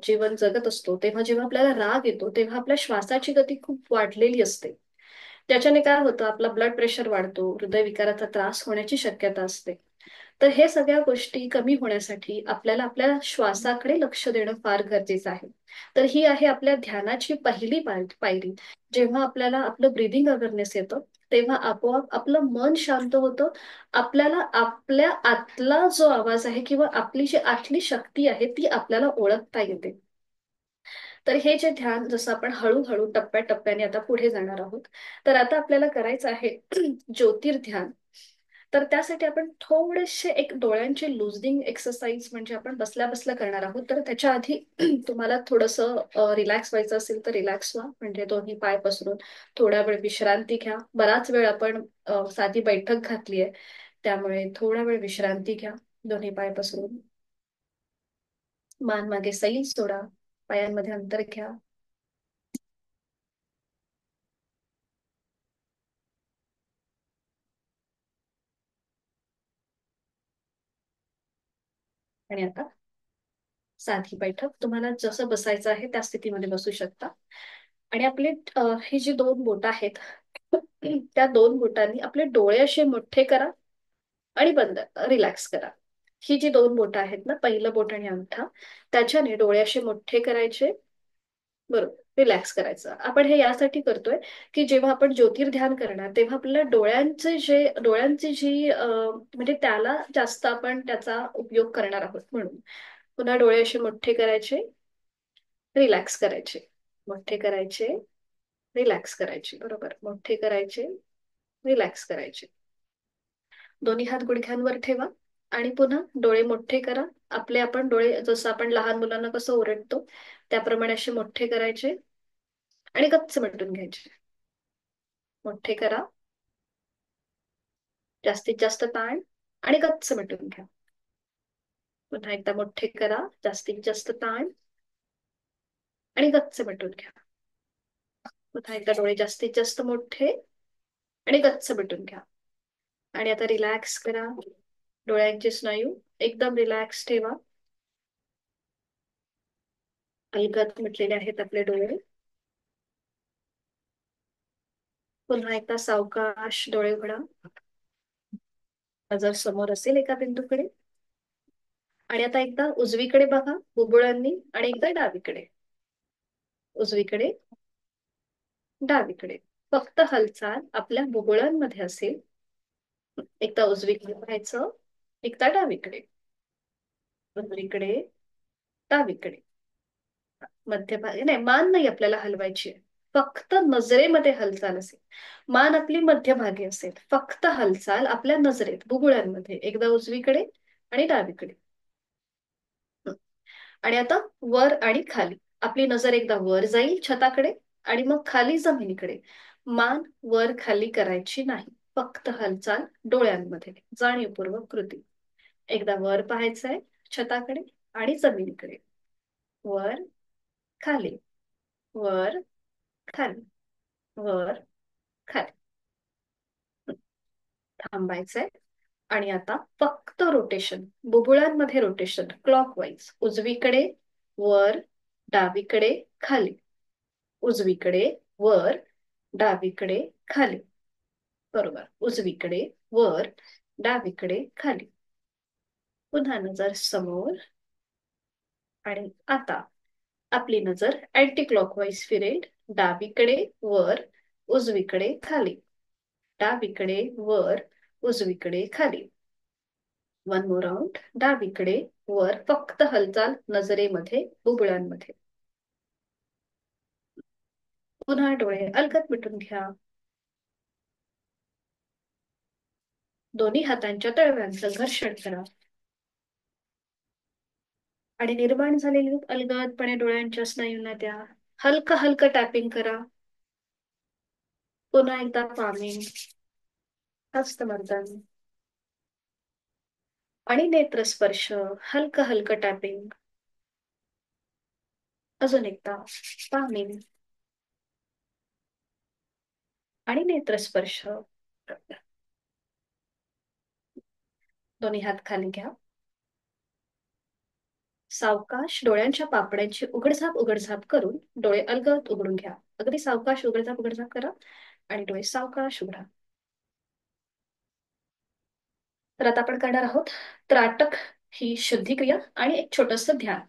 जीवन जगत असतो, तेव्हा जेव्हा आपल्याला राग येतो तेव्हा आपल्या श्वासाची गती खूप वाढलेली असते. त्याच्याने काय होतं, आपला ब्लड प्रेशर वाढतो, हृदयविकाराचा त्रास होण्याची शक्यता असते. तर हे सगळ्या गोष्टी कमी होण्यासाठी आपल्याला आपल्या श्वासाकडे लक्ष देणं फार गरजेचं आहे. तर ही आहे आपल्या ध्यानाची पहिली पायरी. जेव्हा आपल्याला आपलं ब्रीदिंग अवेअरनेस येतं, तेव्हा आपोआप आपलं मन शांत होतं. आपल्याला आपल्या आतला जो आवाज आहे किंवा आपली जी आतली शक्ती आहे ती आपल्याला ओळखता येते. तर हे जे ध्यान, जसं आपण हळूहळू टप्प्याटप्प्याने आता पुढे जाणार आहोत, तर आता आपल्याला करायचं आहे ज्योतिर्ध्यान. तर त्यासाठी आपण थोडेसे एक डोळ्यांचे लुझनिंग एक्सरसाइज म्हणजे आपण बसल्या बसल्या करणार आहोत. तर त्याच्या आधी तुम्हाला थोडंसं रिलॅक्स व्हायचं असेल तर रिलॅक्स व्हा, म्हणजे दोन्ही पाय पसरून थोडा वेळ विश्रांती घ्या. बराच वेळ आपण साधी बैठक घातली आहे, त्यामुळे थोडा वेळ विश्रांती घ्या. दोन्ही पाय पसरून मान मागे सैल सोडा, पायांमध्ये अंतर घ्या. आणि आता साधी बैठक, तुम्हाला जसं बसायचं आहे त्या स्थितीमध्ये बसू शकता. आणि आपले ही जी दोन बोट आहेत, त्या दोन बोटांनी आपले डोळे असे मोठे करा आणि बंद, रिलॅक्स करा. ही जी दोन बोट आहेत ना, पहिलं बोट आणि अंगठा, त्याच्याने डोळे असे मोठे करायचे. बरोबर, रिलॅक्स करायचं. आपण हे यासाठी करतोय की जेव्हा आपण ज्योतिर्ध्यान करणार तेव्हा आपल्याला डोळ्यांची जी म्हणजे त्याला जास्त आपण त्याचा उपयोग करणार आहोत. म्हणून पुन्हा डोळे असे मोठे करायचे, रिलॅक्स करायचे, मोठे करायचे, रिलॅक्स करायचे. बरोबर, मोठे करायचे, रिलॅक्स करायचे. दोन्ही हात गुडघ्यांवर ठेवा आणि पुन्हा डोळे मोठे करा. आपले आपण डोळे, जसं आपण लहान मुलांना कसं ओरडतो त्याप्रमाणे असे मोठे करायचे आणि गच्च मिटून घ्यायचे. मोठे करा, जास्तीत जास्त ताण आणि गच्च मिटून घ्या. पुन्हा एकदा मोठे करा, जास्तीत जास्त ताण आणि गच्च मिटून घ्या. पुन्हा एकदा डोळे जास्तीत जास्त मोठे आणि गच्च मिटून घ्या. आणि आता रिलॅक्स करा. डोळ्यांचे स्नायू एकदम रिलॅक्स ठेवा. अलगद मिटलेले आहेत आपले डोळे. पुन्हा एकदा सावकाश डोळे उघडा. नजर समोर असेल एका बिंदूकडे. आणि आता एकदा उजवीकडे बघा बुबुळांनी आणि एकदा डावीकडे. उजवीकडे, डावीकडे. फक्त हालचाल आपल्या बुबुळांमध्ये असेल. एकदा उजवीकडे पाहायचं, एकदा डावीकडे, उजवीकडे, डावीकडे. मध्यभागी नाही, मान नाही आपल्याला हलवायची आहे. फक्त नजरेमध्ये हालचाल असेल. मान आपली मध्यभागी असेल. फक्त हालचाल आपल्या नजरेत, बुबुळ्यांमध्ये. एकदा उजवीकडे आणि डावीकडे. हं. आणि आता वर आणि खाली. आपली नजर एकदा वर जाईल छताकडे आणि मग खाली जमिनीकडे. मान वर खाली करायची नाही. फक्त हालचाल डोळ्यांमध्ये, जाणीवपूर्वक कृती. एकदा वर पाहायचंय छताकडे आणि जमिनीकडे. वर, खाली, वर, खाली, वर, खाली. थांबायचंय. आणि आता फक्त रोटेशन, बुबुळांमध्ये रोटेशन क्लॉकवाईज. उजवीकडे, वर, डावीकडे, खाली. उजवीकडे, वर, डावीकडे, खाली. बरोबर, उजवीकडे, वर, डावीकडे, खाली. पुन्हा नजर समोर. आणि आता आपली नजर अँटी क्लॉकवाईज फिरेल. डावीकडे, वर, उजवीकडे, खाली. डावीकडे वर, उजवीकडे खाली. One more round. डावीकडे वर, फक्त हालचाल नजरेमध्ये, बुबुळांमध्ये. पुन्हा डोळे अलगद मिटून घ्या. दोन्ही हातांच्या तळव्यांचं घर्षण करा. आणि निर्माण झालेली अलगदपणे डोळ्यांच्या स्नायूंना द्या. हलकं हलकं टॅपिंग करा. पुन्हा एकदा पामिंग, हस्तमर्दन आणि नेत्रस्पर्श. हलकं हलकं टॅपिंग. अजून एकदा पामिंग आणि नेत्रस्पर्श. दोन्ही हात खाली घ्या. सावकाश डोळ्यांच्या पापड्यांची उघडझाप करून डोळे अलगद उघडून घ्या. अगदी सावकाश उघडझाप करा आणि डोळे सावकाश उघडा. तर आता आपण करणार आहोत त्राटक ही शुद्धिक्रिया आणि एक छोटंसं ध्यान.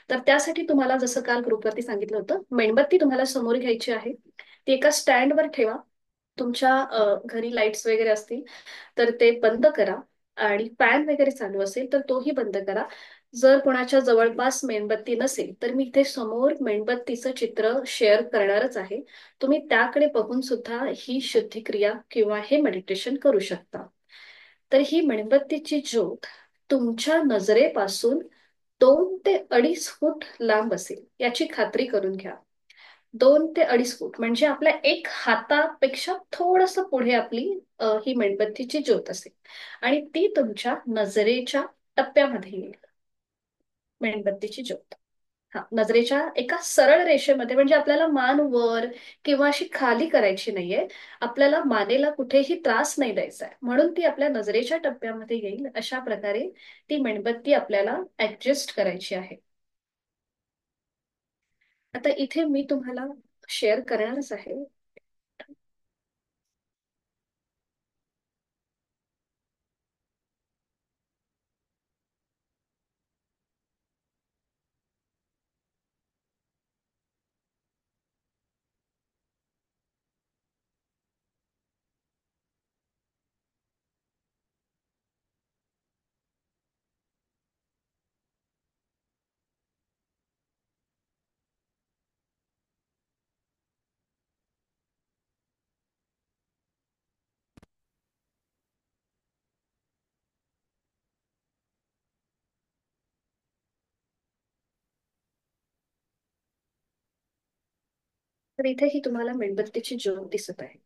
तर त्यासाठी तुम्हाला जसं काल ग्रुपवरती सांगितलं होतं, मेणबत्ती तुम्हाला समोर घ्यायची आहे. ती एका स्टँडवर ठेवा. तुमच्या घरी लाईट्स वगैरे असतील तर ते बंद करा. आणि फॅन वगैरे चालू असेल तर तोही बंद करा. जर कोणाच्या जवळपास मेणबत्ती नसेल तर मी इथे समोर मेणबत्तीचं चित्र शेअर करणारच आहे. तुम्ही त्याकडे बघून सुद्धा ही शुद्धिक्रिया किंवा हे मेडिटेशन करू शकता. तर ही मेणबत्तीची ज्योत तुमच्या नजरेपासून 2 ते 2.5 फूट लांब असेल याची खात्री करून घ्या. 2 ते 2.5 फूट म्हणजे आपल्या एक हातापेक्षा थोडस पुढे आपली ही मेणबत्तीची ज्योत असेल. आणि ती तुमच्या नजरेच्या टप्प्यामध्ये येईल. मेणबत्तीची ज्योत हा नजरेच्या एका सरळ रेषेमध्ये, म्हणजे आपल्याला मान वर किंवा अशी खाली करायची नाहीये. आपल्याला मानेला कुठेही त्रास नाही द्यायचा आहे, म्हणून ती आपल्या नजरेच्या टप्प्यामध्ये येईल अशा प्रकारे ती मेणबत्ती आपल्याला ऍडजस्ट करायची आहे. आता इथे मी तुम्हाला शेअर करणारच आहे. तर इथे ही तुम्हाला मेणबत्तीची ज्योत दिसत आहे.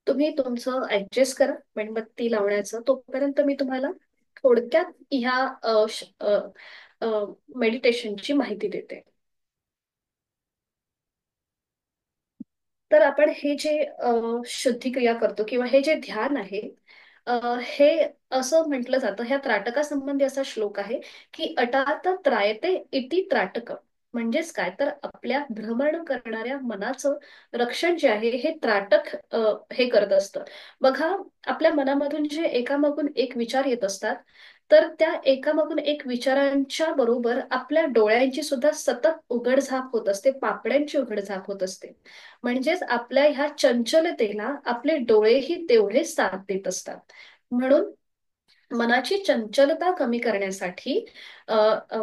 तुम्ही तुमचं ऍडजस्ट करा मेणबत्ती लावण्याचं. तोपर्यंत मी तुम्हाला थोडक्यात ह्या मेडिटेशनची माहिती देते. तर आपण हे जे शुद्धिक्रिया करतो किंवा हे जे ध्यान आहे, अ, हे असं म्हटलं जातं, ह्या त्राटकासंबंधी असा श्लोक आहे की अटात त्रायते इति त्राटक. म्हणजेच काय तर आपल्या भ्रमण करणाऱ्या मनाचं रक्षण जे आहे हे त्राटक हे करत असतं. बघा, आपल्या मनामधून जे एकामागून एक विचार येत असतात, तर त्या एकामागून एक विचारांच्या बरोबर आपल्या डोळ्यांची सुद्धा सतत उघडझाप होत असते, पापड्यांची उघडझाप होत असते. म्हणजेच आपल्या ह्या चंचलतेला आपले डोळेही तेवढेच साथ देत असतात. म्हणून मनाची चंचलता कमी करण्यासाठी अ, अ,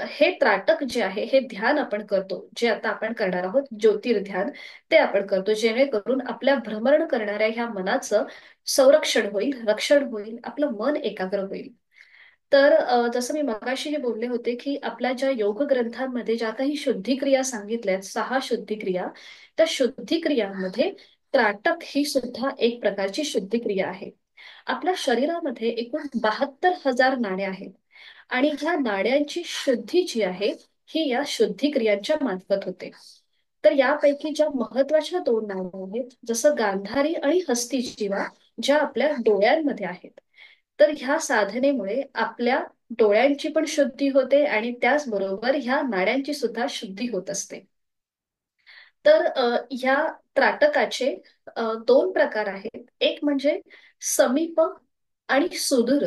हे त्राटक जे आहे हे ध्यान आपण करतो, जे आता आपण करणार आहोत ज्योतिर्ध्यान, ते आपण करतो जेणेकरून आपल्या भ्रमण करणाऱ्या ह्या मनाचं संरक्षण होईल, रक्षण होईल, आपलं मन एकाग्र होईल. तर जसं मी मगाशी हे बोलले होते की आपल्या ज्या योग ग्रंथांमध्ये ज्या काही शुद्धिक्रिया सांगितल्यात, 6 शुद्धिक्रिया, त्या शुद्धिक्रियांमध्ये त्राटक ही सुद्धा एक प्रकारची शुद्धिक्रिया आहे. आपल्या शरीरामध्ये एकूण 72,000 नाड्या आहेत. आणि ह्या नाड्यांची शुद्धी जी आहे ही या शुद्धिक्रियांच्या मार्फत होते. तर यापैकी ज्या महत्वाच्या 2 नाड्या आहेत, जसं गांधारी आणि हस्तिजीवा, ज्या आपल्या डोळ्यांमध्ये आहेत. तर ह्या साधनेमुळे आपल्या डोळ्यांची पण शुद्धी होते आणि त्याचबरोबर ह्या नाड्यांची सुद्धा शुद्धी होत असते. तर ह्या त्राटकाचे 2 प्रकार आहेत. एक म्हणजे समीप आणि सुदूर.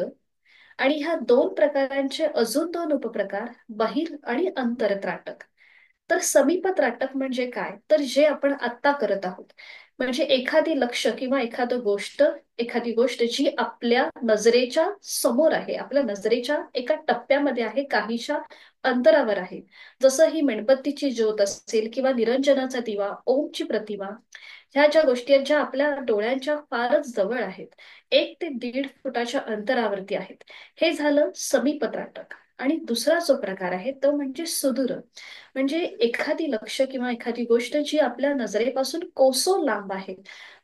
आणि ह्या 2 प्रकारांचे अजून 2 उपप्रकार, बहिर आणि अंतर त्राटक. तर समीप त्राटक म्हणजे काय तर जे आपण आत्ता करत आहोत, म्हणजे एखादी गोष्ट जी आपल्या नजरेच्या समोर आहे, आपल्या नजरेच्या एका टप्प्यामध्ये आहे, काहीशा अंतरावर आहे. जसं ही मेणबत्तीची ज्योत असेल किंवा निरंजनाचा दिवा, ओमची प्रतिमा, ह्या ज्या गोष्टी आहेत ज्या आपल्या डोळ्यांच्या फारच जवळ आहेत, 1 ते 1.5 फुटाच्या अंतरावरती आहेत. हे झालं समीपत्राटक. आणि दुसरा जो प्रकार आहे तो म्हणजे सुदूर. म्हणजे एखादी लक्ष्य किंवा एखादी गोष्ट जी आपल्या नजरेपासून कोसो लांब आहे.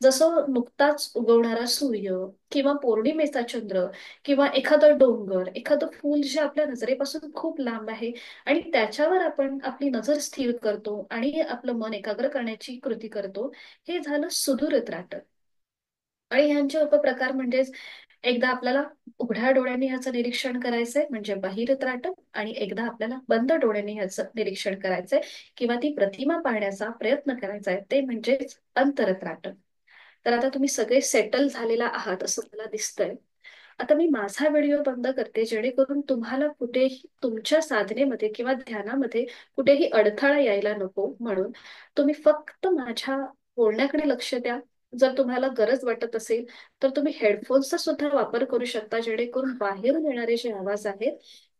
जसं नुकताच उगवणारा सूर्य किंवा पौर्णिमेचा चंद्र किंवा एखादं डोंगर, एखादं फूल जे आपल्या नजरेपासून खूप लांब आहे आणि त्याच्यावर आपण आपली नजर स्थिर करतो आणि आपलं मन एकाग्र करण्याची कृती करतो. हे झालं सुदूर त्राटक. आणि ह्यांचे उपप्रकार म्हणजेच एकदा आपल्याला उघड्या डोळ्यांनी ह्याचं निरीक्षण करायचंय म्हणजे बहिर त्राटक, आणि एकदा आपल्याला बंद डोळ्यांनी ह्याचं निरीक्षण करायचंय किंवा ती प्रतिमा पाहण्याचा प्रयत्न करायचा आहे ते म्हणजेच अंतरत्राटक. तर आता तुम्ही सगळे सेटल झालेला आहात असं मला दिसतंय. आता मी माझा व्हिडिओ बंद करते जेणेकरून तुम्हाला कुठेही तुमच्या साधनेमध्ये किंवा ध्यानामध्ये कुठेही अडथळा यायला नको म्हणून. तुम्ही फक्त माझ्या बोलण्याकडे लक्ष द्या. जर तुम्हाला गरज वाटत असेल तर तुम्ही हेडफोन्सचा सुद्धा वापर करू शकता जेणेकरून बाहेरून येणारे जे आवाज आहेत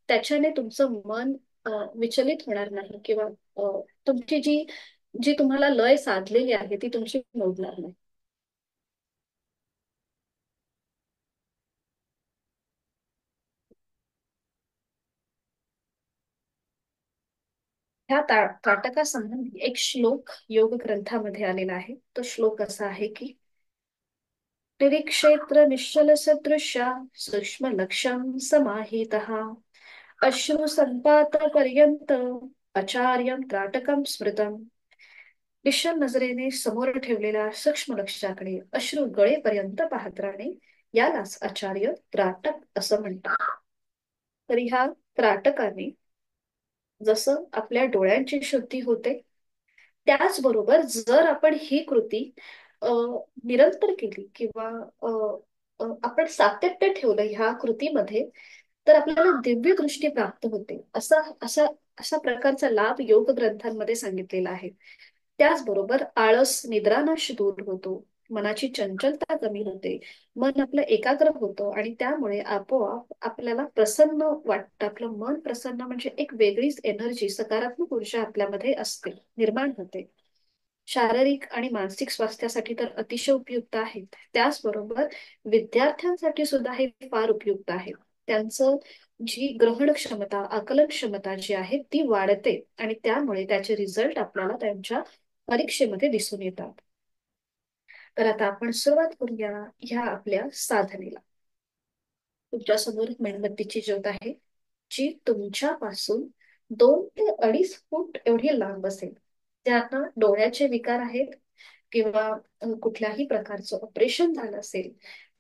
त्याच्याने तुमचं मन विचलित होणार नाही किंवा तुमची जी जी तुम्हाला लय साधलेली आहे ती तुमची मोडणार नाही. ह्या ताटकासंबंधी एक श्लोक योग ग्रंथामध्ये आलेला आहे. तो श्लोक असा आहे की निरीक्षेत्र निश्चल सदृशा सूक्ष्म लक्ष्यम समाहितः अश्रु संपात पर्यंत आचार्यम त्राटकम स्मृतम. निश्चल नजरेने समोर ठेवलेल्या सूक्ष्म लक्ष्याकडे अश्रू गळेपर्यंत पाहत राहणे यालाच आचार्य त्राटक असं म्हणतात. तर ह्या त्राटकाने जसं आपल्या डोळ्यांची शुद्धी होते त्याचबरोबर जर आपण ही कृती अ, निरंतर केली किंवा अ, आपण सातत्य ठेवलं ह्या कृतीमध्ये तर आपल्याला दिव्य दृष्टी प्राप्त होते. असा असा अशा प्रकारचा लाभ योग ग्रंथांमध्ये सांगितलेला आहे. त्याचबरोबर आळस निद्रानाश दूर होतो, मनाची चंचलता कमी होते, मन आपलं एकाग्र होतं आणि त्यामुळे आपोआप आपल्याला प्रसन्न वाटतं. आपलं मन प्रसन्न म्हणजे एक वेगळीच एनर्जी, सकारात्मक ऊर्जा आपल्यामध्ये असते, निर्माण होते. शारीरिक आणि मानसिक स्वास्थ्यासाठी तर अतिशय उपयुक्त आहेत. त्याचबरोबर विद्यार्थ्यांसाठी सुद्धा हे फार उपयुक्त आहे. त्यांचं जी ग्रहण क्षमता, आकलन क्षमता जी आहे ती वाढते आणि त्यामुळे त्याचे रिझल्ट आपल्याला त्यांच्या परीक्षेमध्ये दिसून येतात. तर आता आपण सुरुवात करूया ह्या आपल्या साधनेला. तुमच्या समोर मेणबत्तीची ज्योत आहे जी तुमच्यापासून 2 ते 2.5 फूट एवढी लांब असेल. ज्यांना डोळ्याचे विकार आहेत किंवा कुठल्याही प्रकारचं ऑपरेशन झालं असेल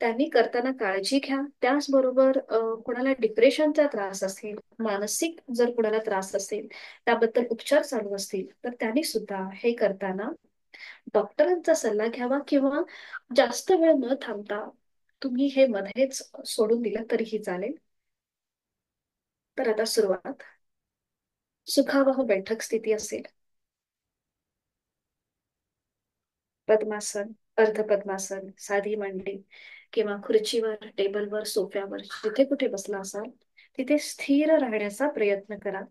त्यांनी करताना काळजी घ्या. त्याचबरोबर कुणाला डिप्रेशनचा त्रास असेल, मानसिक जर कुणाला त्रास असेल, त्याबद्दल उपचार चालू असतील तर त्यांनी सुद्धा हे करताना डॉक्टरांचा सल्ला घ्यावा किंवा जास्त वेळ न थांबता तुम्ही हे मध्येच सोडून दिलं तरीही चालेल. तर आता सुरुवात. सुखावह बैठक स्थिती असेल. पद्मासन, अर्ध पद्मासन, साधी मांडी किंवा खुर्चीवर, टेबलवर, सोफ्यावर जिथे कुठे बसला असाल तिथे स्थिर राहण्याचा प्रयत्न करा.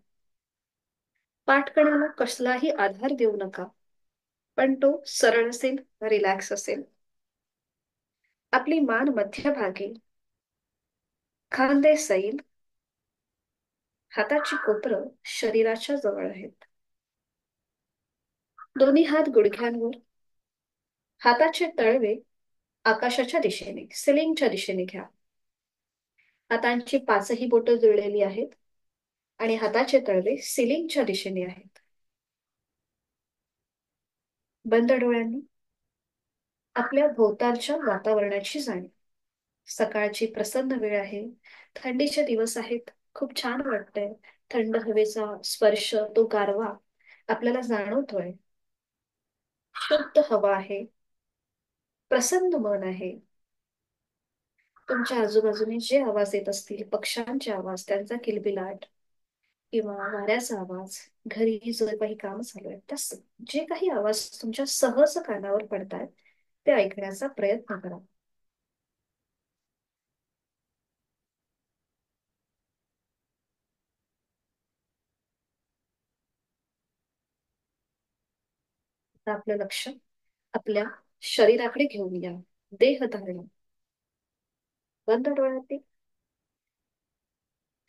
पाठकण्याला कसलाही आधार देऊ नका, पण तो सरळ असेल, रिलॅक्स असेल. आपली मान मध्यभागी, खांदे सैल, हाताची कोपरं शरीराच्या जवळ आहेत. दोन्ही हात गुडघ्यांवर, हाताचे तळवे आकाशाच्या दिशेने, सिलिंगच्या दिशेने घ्या. हातांची 5ही बोटं जुळलेली आहेत आणि हाताचे तळवे सिलिंगच्या दिशेने आहेत. बंद डोळ्यांनी आपल्या भोवतालच्या वातावरणाची जाणीव. सकाळची प्रसन्न वेळ आहे, थंडीचे दिवस आहेत, खूप छान वाटतंय. थंड हवेचा स्पर्श, तो गारवा आपल्याला जाणवतोय. शुद्ध हवा आहे, प्रसन्न मन आहे. तुमच्या आजूबाजूने जे आवाज येत असतील, पक्ष्यांचे आवाज, त्यांचा किलबिलाट किंवा वाऱ्याचा आवाज, घरी जो काही काम चालू आहे, जे काही आवाज तुमच्या सहज कानावर पडतात ते ऐकण्याचा प्रयत्न करा. आता आपलं लक्ष आपल्या शरीराकडे घेऊन या. देह धारणा. बंद डोळ्यात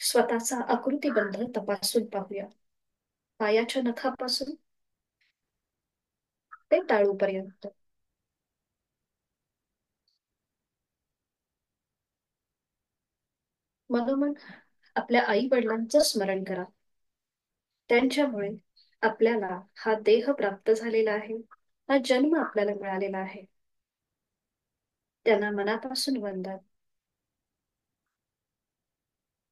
स्वतःचा आकृतिबंध तपासून पाहूया. पायाच्या नखापासून ते टाळूपर्यंत. मनोमन आपल्या आई वडिलांचं स्मरण करा. त्यांच्यामुळे आपल्याला हा देह प्राप्त झालेला आहे. हा जन्म आपल्याला मिळालेला आहे. त्यांना मनापासून वंदन.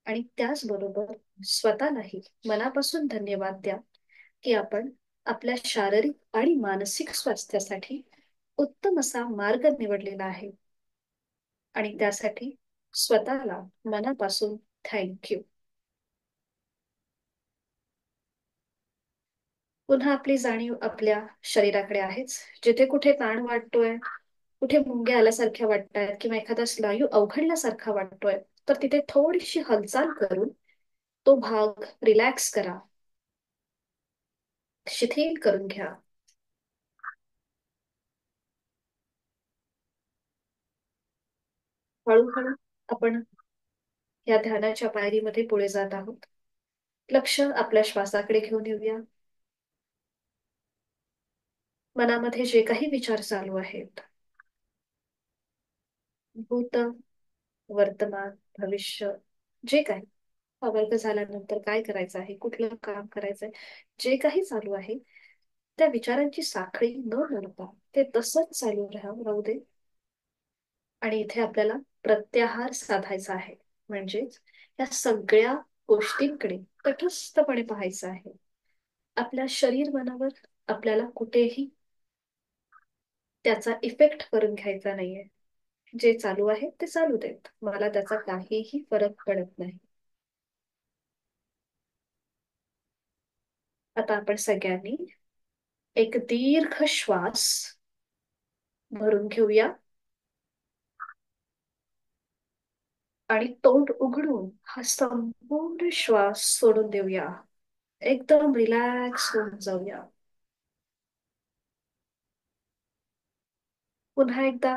आणि त्याचबरोबर स्वतःलाही मनापासून धन्यवाद द्या की आपण आपल्या शारीरिक आणि मानसिक स्वास्थ्यासाठी उत्तम असा मार्ग निवडलेला आहे. आणि त्यासाठी स्वतःला मनापासून थँक्यू. पुन्हा आपली जाणीव आपल्या शरीराकडे आहेच. जिथे कुठे ताण वाटतोय, कुठे मुंग्या आल्यासारख्या वाटतायत किंवा एखादा स्नायू अवघडल्यासारखा वाटतोय, तर तिथे थोडीशी हालचाल करून तो भाग रिलॅक्स करा, शिथिल करून घ्या. हळूहळू आपण या ध्यानाच्या पायरीमध्ये पुढे जात आहोत. लक्ष आपल्या श्वासाकडे घेऊन येऊया. मनामध्ये जे काही विचार चालू आहेत, भूत, वर्तमान, भविष्य, जे काही हा वर्ग झाल्यानंतर काय करायचं आहे, कुठलं काम करायचंय, जे काही चालू आहे, त्या विचारांची साखळी न मोडता ते तसंच चालू राहू दे. आणि इथे आपल्याला प्रत्याहार साधायचा आहे. म्हणजेच या सगळ्या गोष्टींकडे तटस्थपणे पाहायचं आहे. आपल्या शरीर मनावर आपल्याला कुठेही त्याचा इफेक्ट करून घ्यायचा नाहीये. जे चालू आहे ते चालू देत, मला त्याचा काहीही फरक पडत नाही. आता आपण सगळ्यांनी एक दीर्घ श्वास भरून घेऊया आणि तोंड उघडून हा संपूर्ण श्वास सोडून देऊया. एकदम रिलॅक्स होऊन जाऊया. पुन्हा एकदा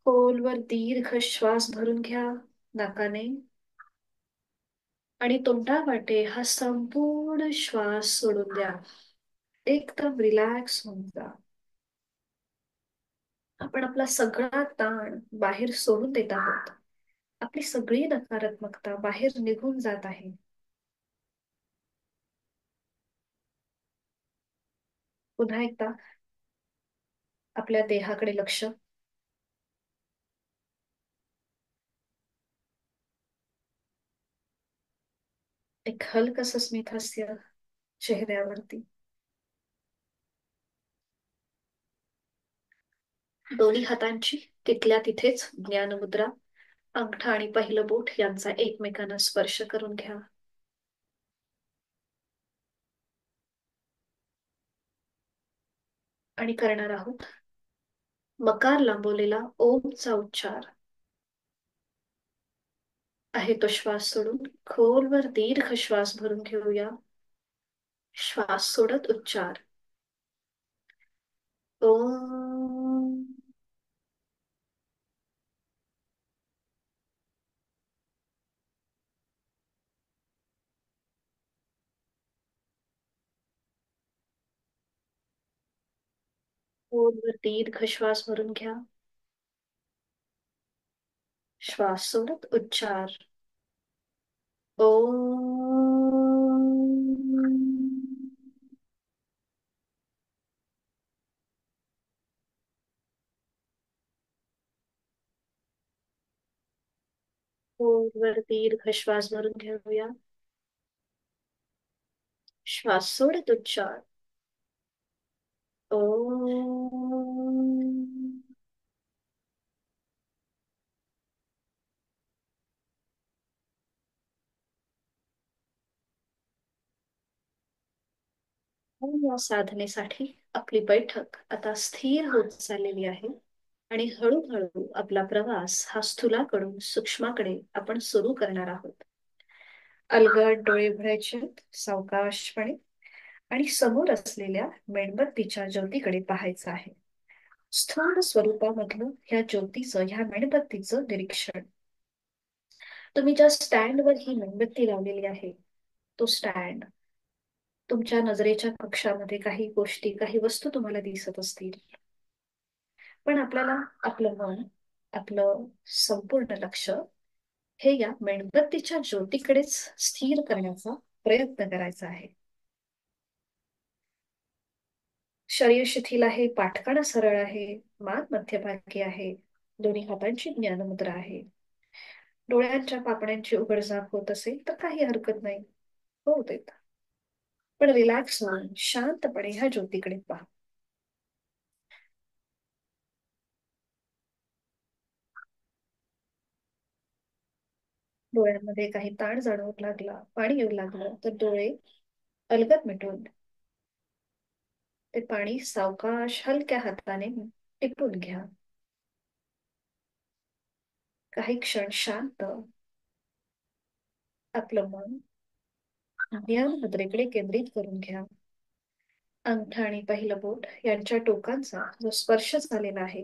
खोलवर दीर्घ श्वास भरून घ्या नाकाने आणि तोंडावाटे हा संपूर्ण श्वास सोडून द्या. एकदम रिलॅक्स होऊन जा. आपण आपला सगळा ताण बाहेर सोडून देत आहोत. आपली सगळी नकारात्मकता बाहेर निघून जात आहे. पुन्हा एकदा आपल्या देहाकडे लक्ष. एक हलकस स्मित हास्य चेहऱ्यावरती. दोन्ही हातांची तिथल्या तिथेच ज्ञानमुद्रा. अंगठा आणि पहिलं बोट यांचा एकमेकांना स्पर्श करून घ्या. आणि करणार आहोत मकार लांबवलेला ओमचा उच्चार. आहे तो श्वास सोडून खोलवर दीर्घ श्वास भरून घेऊया. श्वास सोडत उच्चार. ओम. खोलवर दीर्घ श्वास भरून घ्या. श्वास सोडत उच्चार. ओम. खोलवर दीर्घ श्वास भरून घेऊया. श्वास सोडत उच्चार. ओम. आणि या साधनेसाठी आपली बैठक आता स्थिर होत चाललेली आहे. आणि हळूहळू आपला प्रवास हा स्थूलाकडून सूक्ष्माकडे आपण सुरू करणार आहोत. अलगद डोळे उघडायचे, सावकाशपणे, आणि समोर असलेल्या मेणबत्तीच्या ज्योतीकडे पाहायचं आहे. स्थूल स्वरूपामधलं ह्या ज्योतीचं, ह्या मेणबत्तीचं निरीक्षण. तुम्ही ज्या स्टँडवर ही मेणबत्ती लावलेली आहे, तो स्टँड, तुमच्या नजरेच्या कक्षामध्ये काही गोष्टी, काही वस्तू तुम्हाला दिसत असतील. पण आपल्याला आपलं मन, आपलं संपूर्ण लक्ष हे या मेणबत्तीच्या ज्योतीकडेच स्थिर करण्याचा प्रयत्न करायचा आहे. शरीर शिथिल आहे, पाठकाणा सरळ आहे, मान मध्यभागी आहे, दोन्ही हातांची ज्ञानमुद्रा आहे. डोळ्यांच्या पापण्यांची उघडझाप होत असेल तर काही हरकत नाही, होऊ देत. पण रिलॅक्स होऊन शांतपणे ह्या ज्योतीकडे पहा. डोळ्यांमध्ये काही ताण जाणवू लागला, पाणी येऊ लागलं तर डोळे अलगद मिटून ते पाणी सावकाश हलक्या हाताने टिपून घ्या. काही क्षण शांत आपलं मन ध्यान मुद्रेकडे केंद्रित करून घ्या. अंगठा आणि पहिलं बोट यांच्या टोकांचा जो स्पर्श झालेला आहे,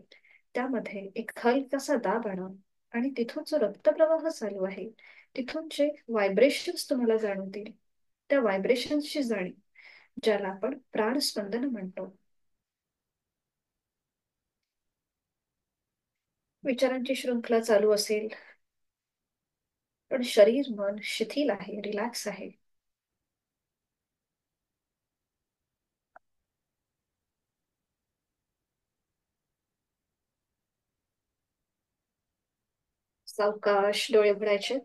त्यामध्ये एक हलकासा दाब आणा. आणि तिथून जो रक्तप्रवाह चालू आहे, तिथून जे व्हायब्रेशन्स तुम्हाला जाणवतील, त्या व्हायब्रेशन्सची जाणीव, ज्याला आपण प्राणस्पंदन म्हणतो. विचारांची शृंखला चालू असेल, पण शरीर मन शिथिल आहे, रिलॅक्स आहे. सावकाश डोळे उघडायचे,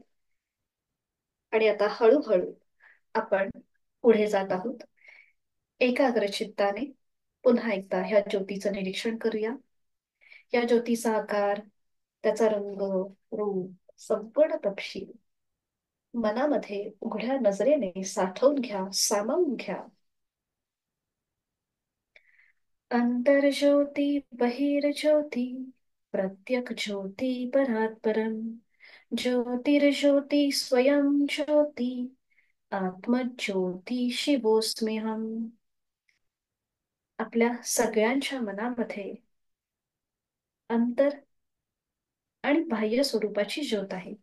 आणि आता हळूहळू आपण पुढे जात आहोत. एकाग्र चित्ताने पुन्हा एकदा ह्या ज्योतीचं निरीक्षण करूया. या ज्योतीचा आकार, त्याचा रंग, रूप, संपूर्ण तपशील मनामध्ये उघड्या नजरेने साठवून घ्या, सामावून घ्या. अंतर्ज्योती बहिर्ज्योती, प्रत्यक ज्योती परात् परम, ज्योतिर्ज्योती स्वयं ज्योती, आत्मज्योती शिवोस्म्यहम. आपल्या सगळ्यांच्या मनामध्ये अंतर आणि बाह्य स्वरूपाची ज्योत आहे,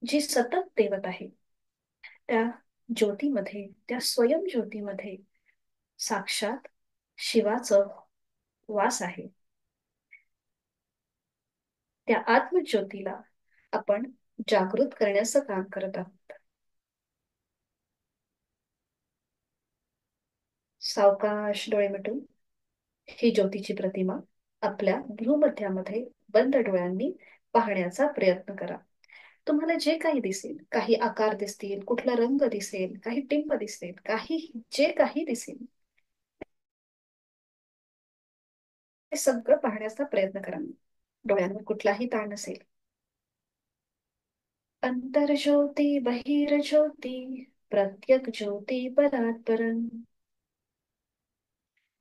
जी सतत तेवत आहे. त्या ज्योतीमध्ये, त्या स्वयं ज्योतीमध्ये साक्षात शिवाचं वास आहे. त्या आत्मज्योतीला आपण जागृत करण्याचं काम करत आहोत. सावकाश डोळे मिटून ही ज्योतीची प्रतिमा आपल्या भ्रूमध्यामध्ये बंद डोळ्यांनी पाहण्याचा प्रयत्न करा. तुम्हाला जे काही दिसेल, काही आकार दिसतील, कुठला रंग दिसेल, काही टिंब दिसेल, काही जे काही दिसेल, ते सगळं पाहण्याचा प्रयत्न करा. डोळ्यांवर कुठलाही ताण नसेल. अंतर्ज्योती बहिर्ज्योती, प्रत्यक ज्योती परात् परम,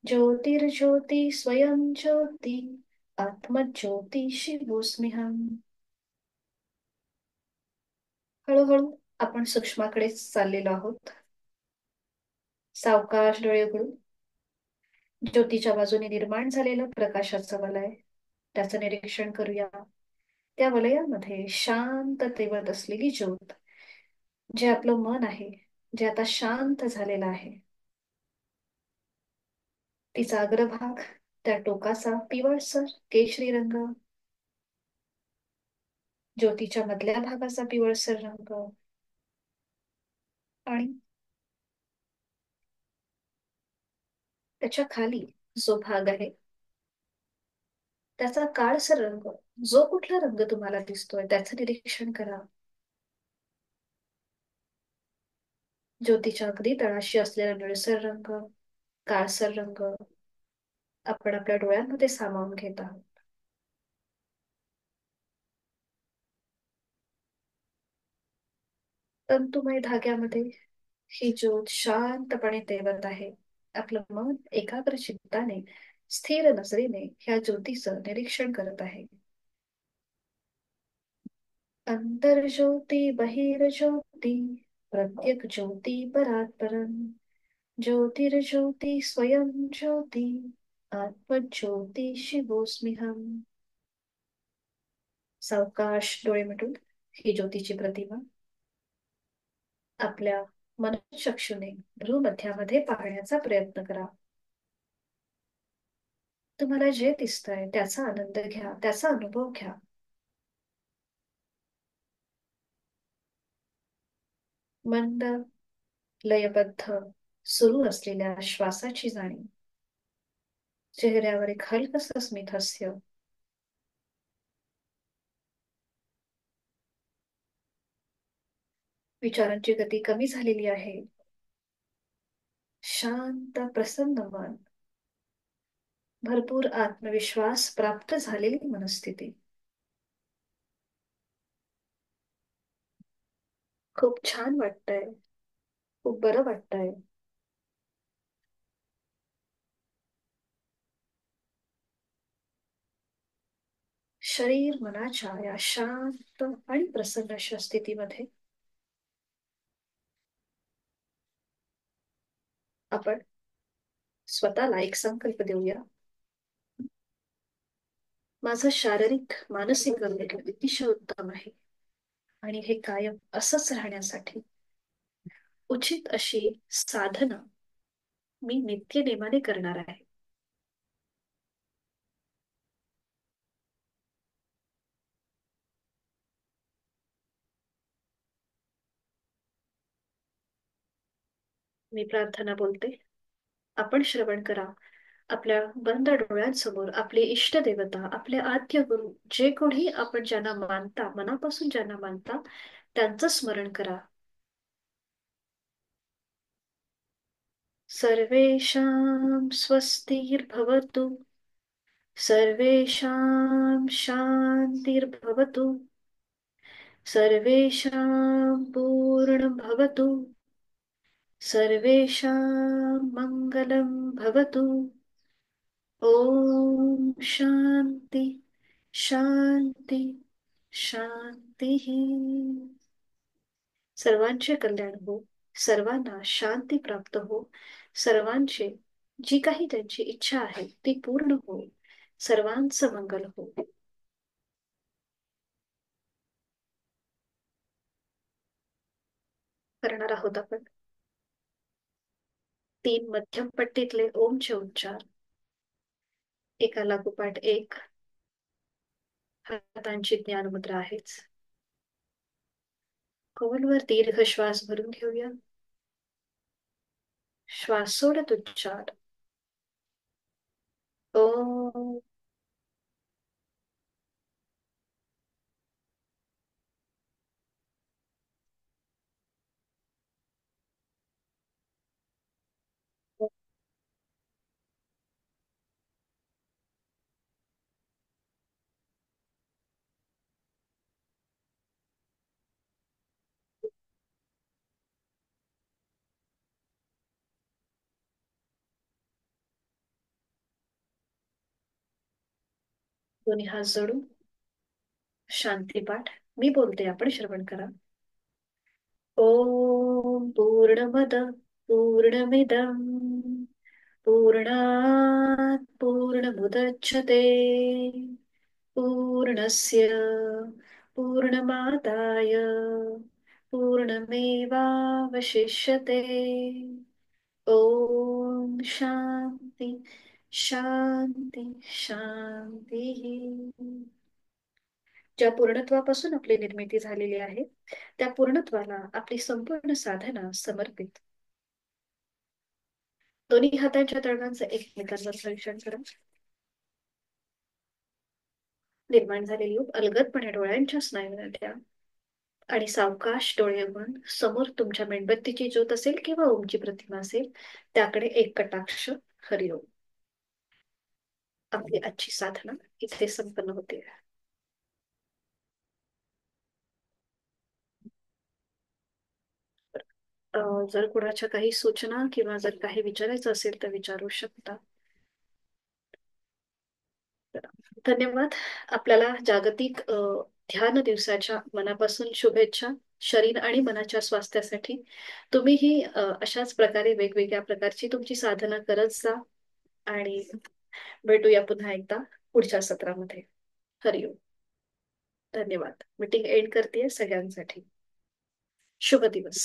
ज्योतिर्ज्योती स्वयं ज्योती, आत्मज्योती शिवोस्म्यहम. हळूहळू आपण सूक्ष्माकडे चाललेलो आहोत. सावकाश डोळे उघडून ज्योतीच्या बाजूने निर्माण झालेलं प्रकाशाचं वलय, त्याचं निरीक्षण करूया. त्या वलयामध्ये शांत तेवत असलेली ज्योत, जे आपलं मन आहे, जे आता शांत झालेलं आहे, तिचा अग्रभाग, त्या टोकाचा पिवळसर केशरी रंग, ज्योतीच्या मधल्या भागाचा पिवळसर रंग, आणि त्याच्या खाली जो भाग आहे, त्याचा काळसर रंग. जो कुठला रंग तुम्हाला दिसतोय त्याचं निरीक्षण करा. ज्योतीच्या अगदी तळाशी असलेला निळसर रंग, काळसर रंग आपण आपल्या डोळ्यांमध्ये सामावून घेत आहोत. तंतुमय धाग्यामध्ये ही ज्योत शांतपणे तेवत आहे. आपलं मन एकाग्र चित्ताने स्थिर नजरेने ह्या ज्योतीचं निरीक्षण करत आहे. अंतर्ज्योती बहिर्ज्योती प्रत्यक ज्योती परात्परम ज्योतिर्ज्योती स्वयं ज्योती आत्मज्योती शिवोस्म्यहम. सावकाश डोळे मिटून ही ज्योतीची प्रतिमा आपल्या मनःचक्षुने भ्रूमध्यामध्ये पाहण्याचा प्रयत्न करा. तुम्हाला जे दिसतंय त्याचा आनंद घ्या, त्याचा अनुभव घ्या. मंद लयबद्ध सुरू असलेल्या श्वासाची जाणीव, चेहऱ्यावर एक हलकसं स्मित हास्य. विचारांची गती कमी झालेली आहे. शांत प्रसन्न मन, भरपूर आत्मविश्वास प्राप्त झालेली मनस्थिती. खूप छान वाटतंय, खूप बरं वाटतंय. शरीर मनाच्या या शांत आणि प्रसन्न अशा स्थितीमध्ये आपण स्वतःला एक संकल्प देऊया. माझं शारीरिक मानसिक आरोग्य अतिशय उत्तम आहे आणि हे कायम असंच राहण्यासाठी उचित अशी साधना मी नित्यनेमाने करणार आहे. मी प्रार्थना बोलते, आपण श्रवण करा. आपल्या बंद डोळ्यांसमोर आपले इष्ट देवता, आपले आद्य गुरु, जे कोणी आपण ज्यांना मानता, मनापासून ज्यांना मानता, त्यांचं स्मरण करा. सर्वेषां स्वस्तिर्भवतु, सर्वेषां शान्तिर्भवतु, सर्वेषां पूर्णं भवतु, सर्वेषां मङ्गलं भवतु. ओम शांती शांती शांती. सर्वांचे कल्याण हो, सर्वांना शांती प्राप्त हो, सर्वांचे जी काही त्यांची इच्छा आहे ती पूर्ण हो, सर्वांचं मंगल हो. करणार आहोत आपण 3 मध्यम पट्टीतले ओमचे उच्चार, एका लागोपाठ एक. हातांची ज्ञान मुद्रा आहेच. खोलवर दीर्घ श्वास भरून घेऊया. श्वास सोडत उच्चार. ओम. दोन्ही हात जोडून शांती पाठ मी बोलते, आपण श्रवण करा. ओम पूर्णमद पूर्णमिदं पूर्णात् पूर्णमुदच्यते पूर्णस्य पूर्णमादाय पूर्णमेवावशिष्यते. ओम शांती शांती शांती. ज्या पूर्णत्वापासून आपली निर्मिती झालेली आहे त्या पूर्णत्वाला आपली संपूर्ण साधना समर्पित. दोन्ही हातांच्या तळव्यांचं एकमेकांवर परीक्षण करा. निर्माण झालेली ऊब अलगदपणे डोळ्यांच्या स्नायूंना द्या आणि सावकाश डोळे उघडून समोर तुमच्या मेणबत्तीची ज्योत असेल किंवा ओमची प्रतिमा असेल त्याकडे एक कटाक्ष. हरिओम. आपली आजची साधना इथे संपन्न होते. जर कुणाच्या काही सूचना किंवा जर काही विचारायचं असेल तर विचारू शकता. धन्यवाद. आपल्याला जागतिक ध्यान दिवसाच्या मनापासून शुभेच्छा. शरीर आणि मनाच्या स्वास्थ्यासाठी तुम्हीही अशाच प्रकारे वेगवेगळ्या प्रकारची तुमची साधना करत जा. आणि भेटूया पुन्हा एकदा पुढच्या सत्रामध्ये. हरिओम. धन्यवाद. मीटिंग एंड करते सगळ्यांसाठी. शुभ दिवस.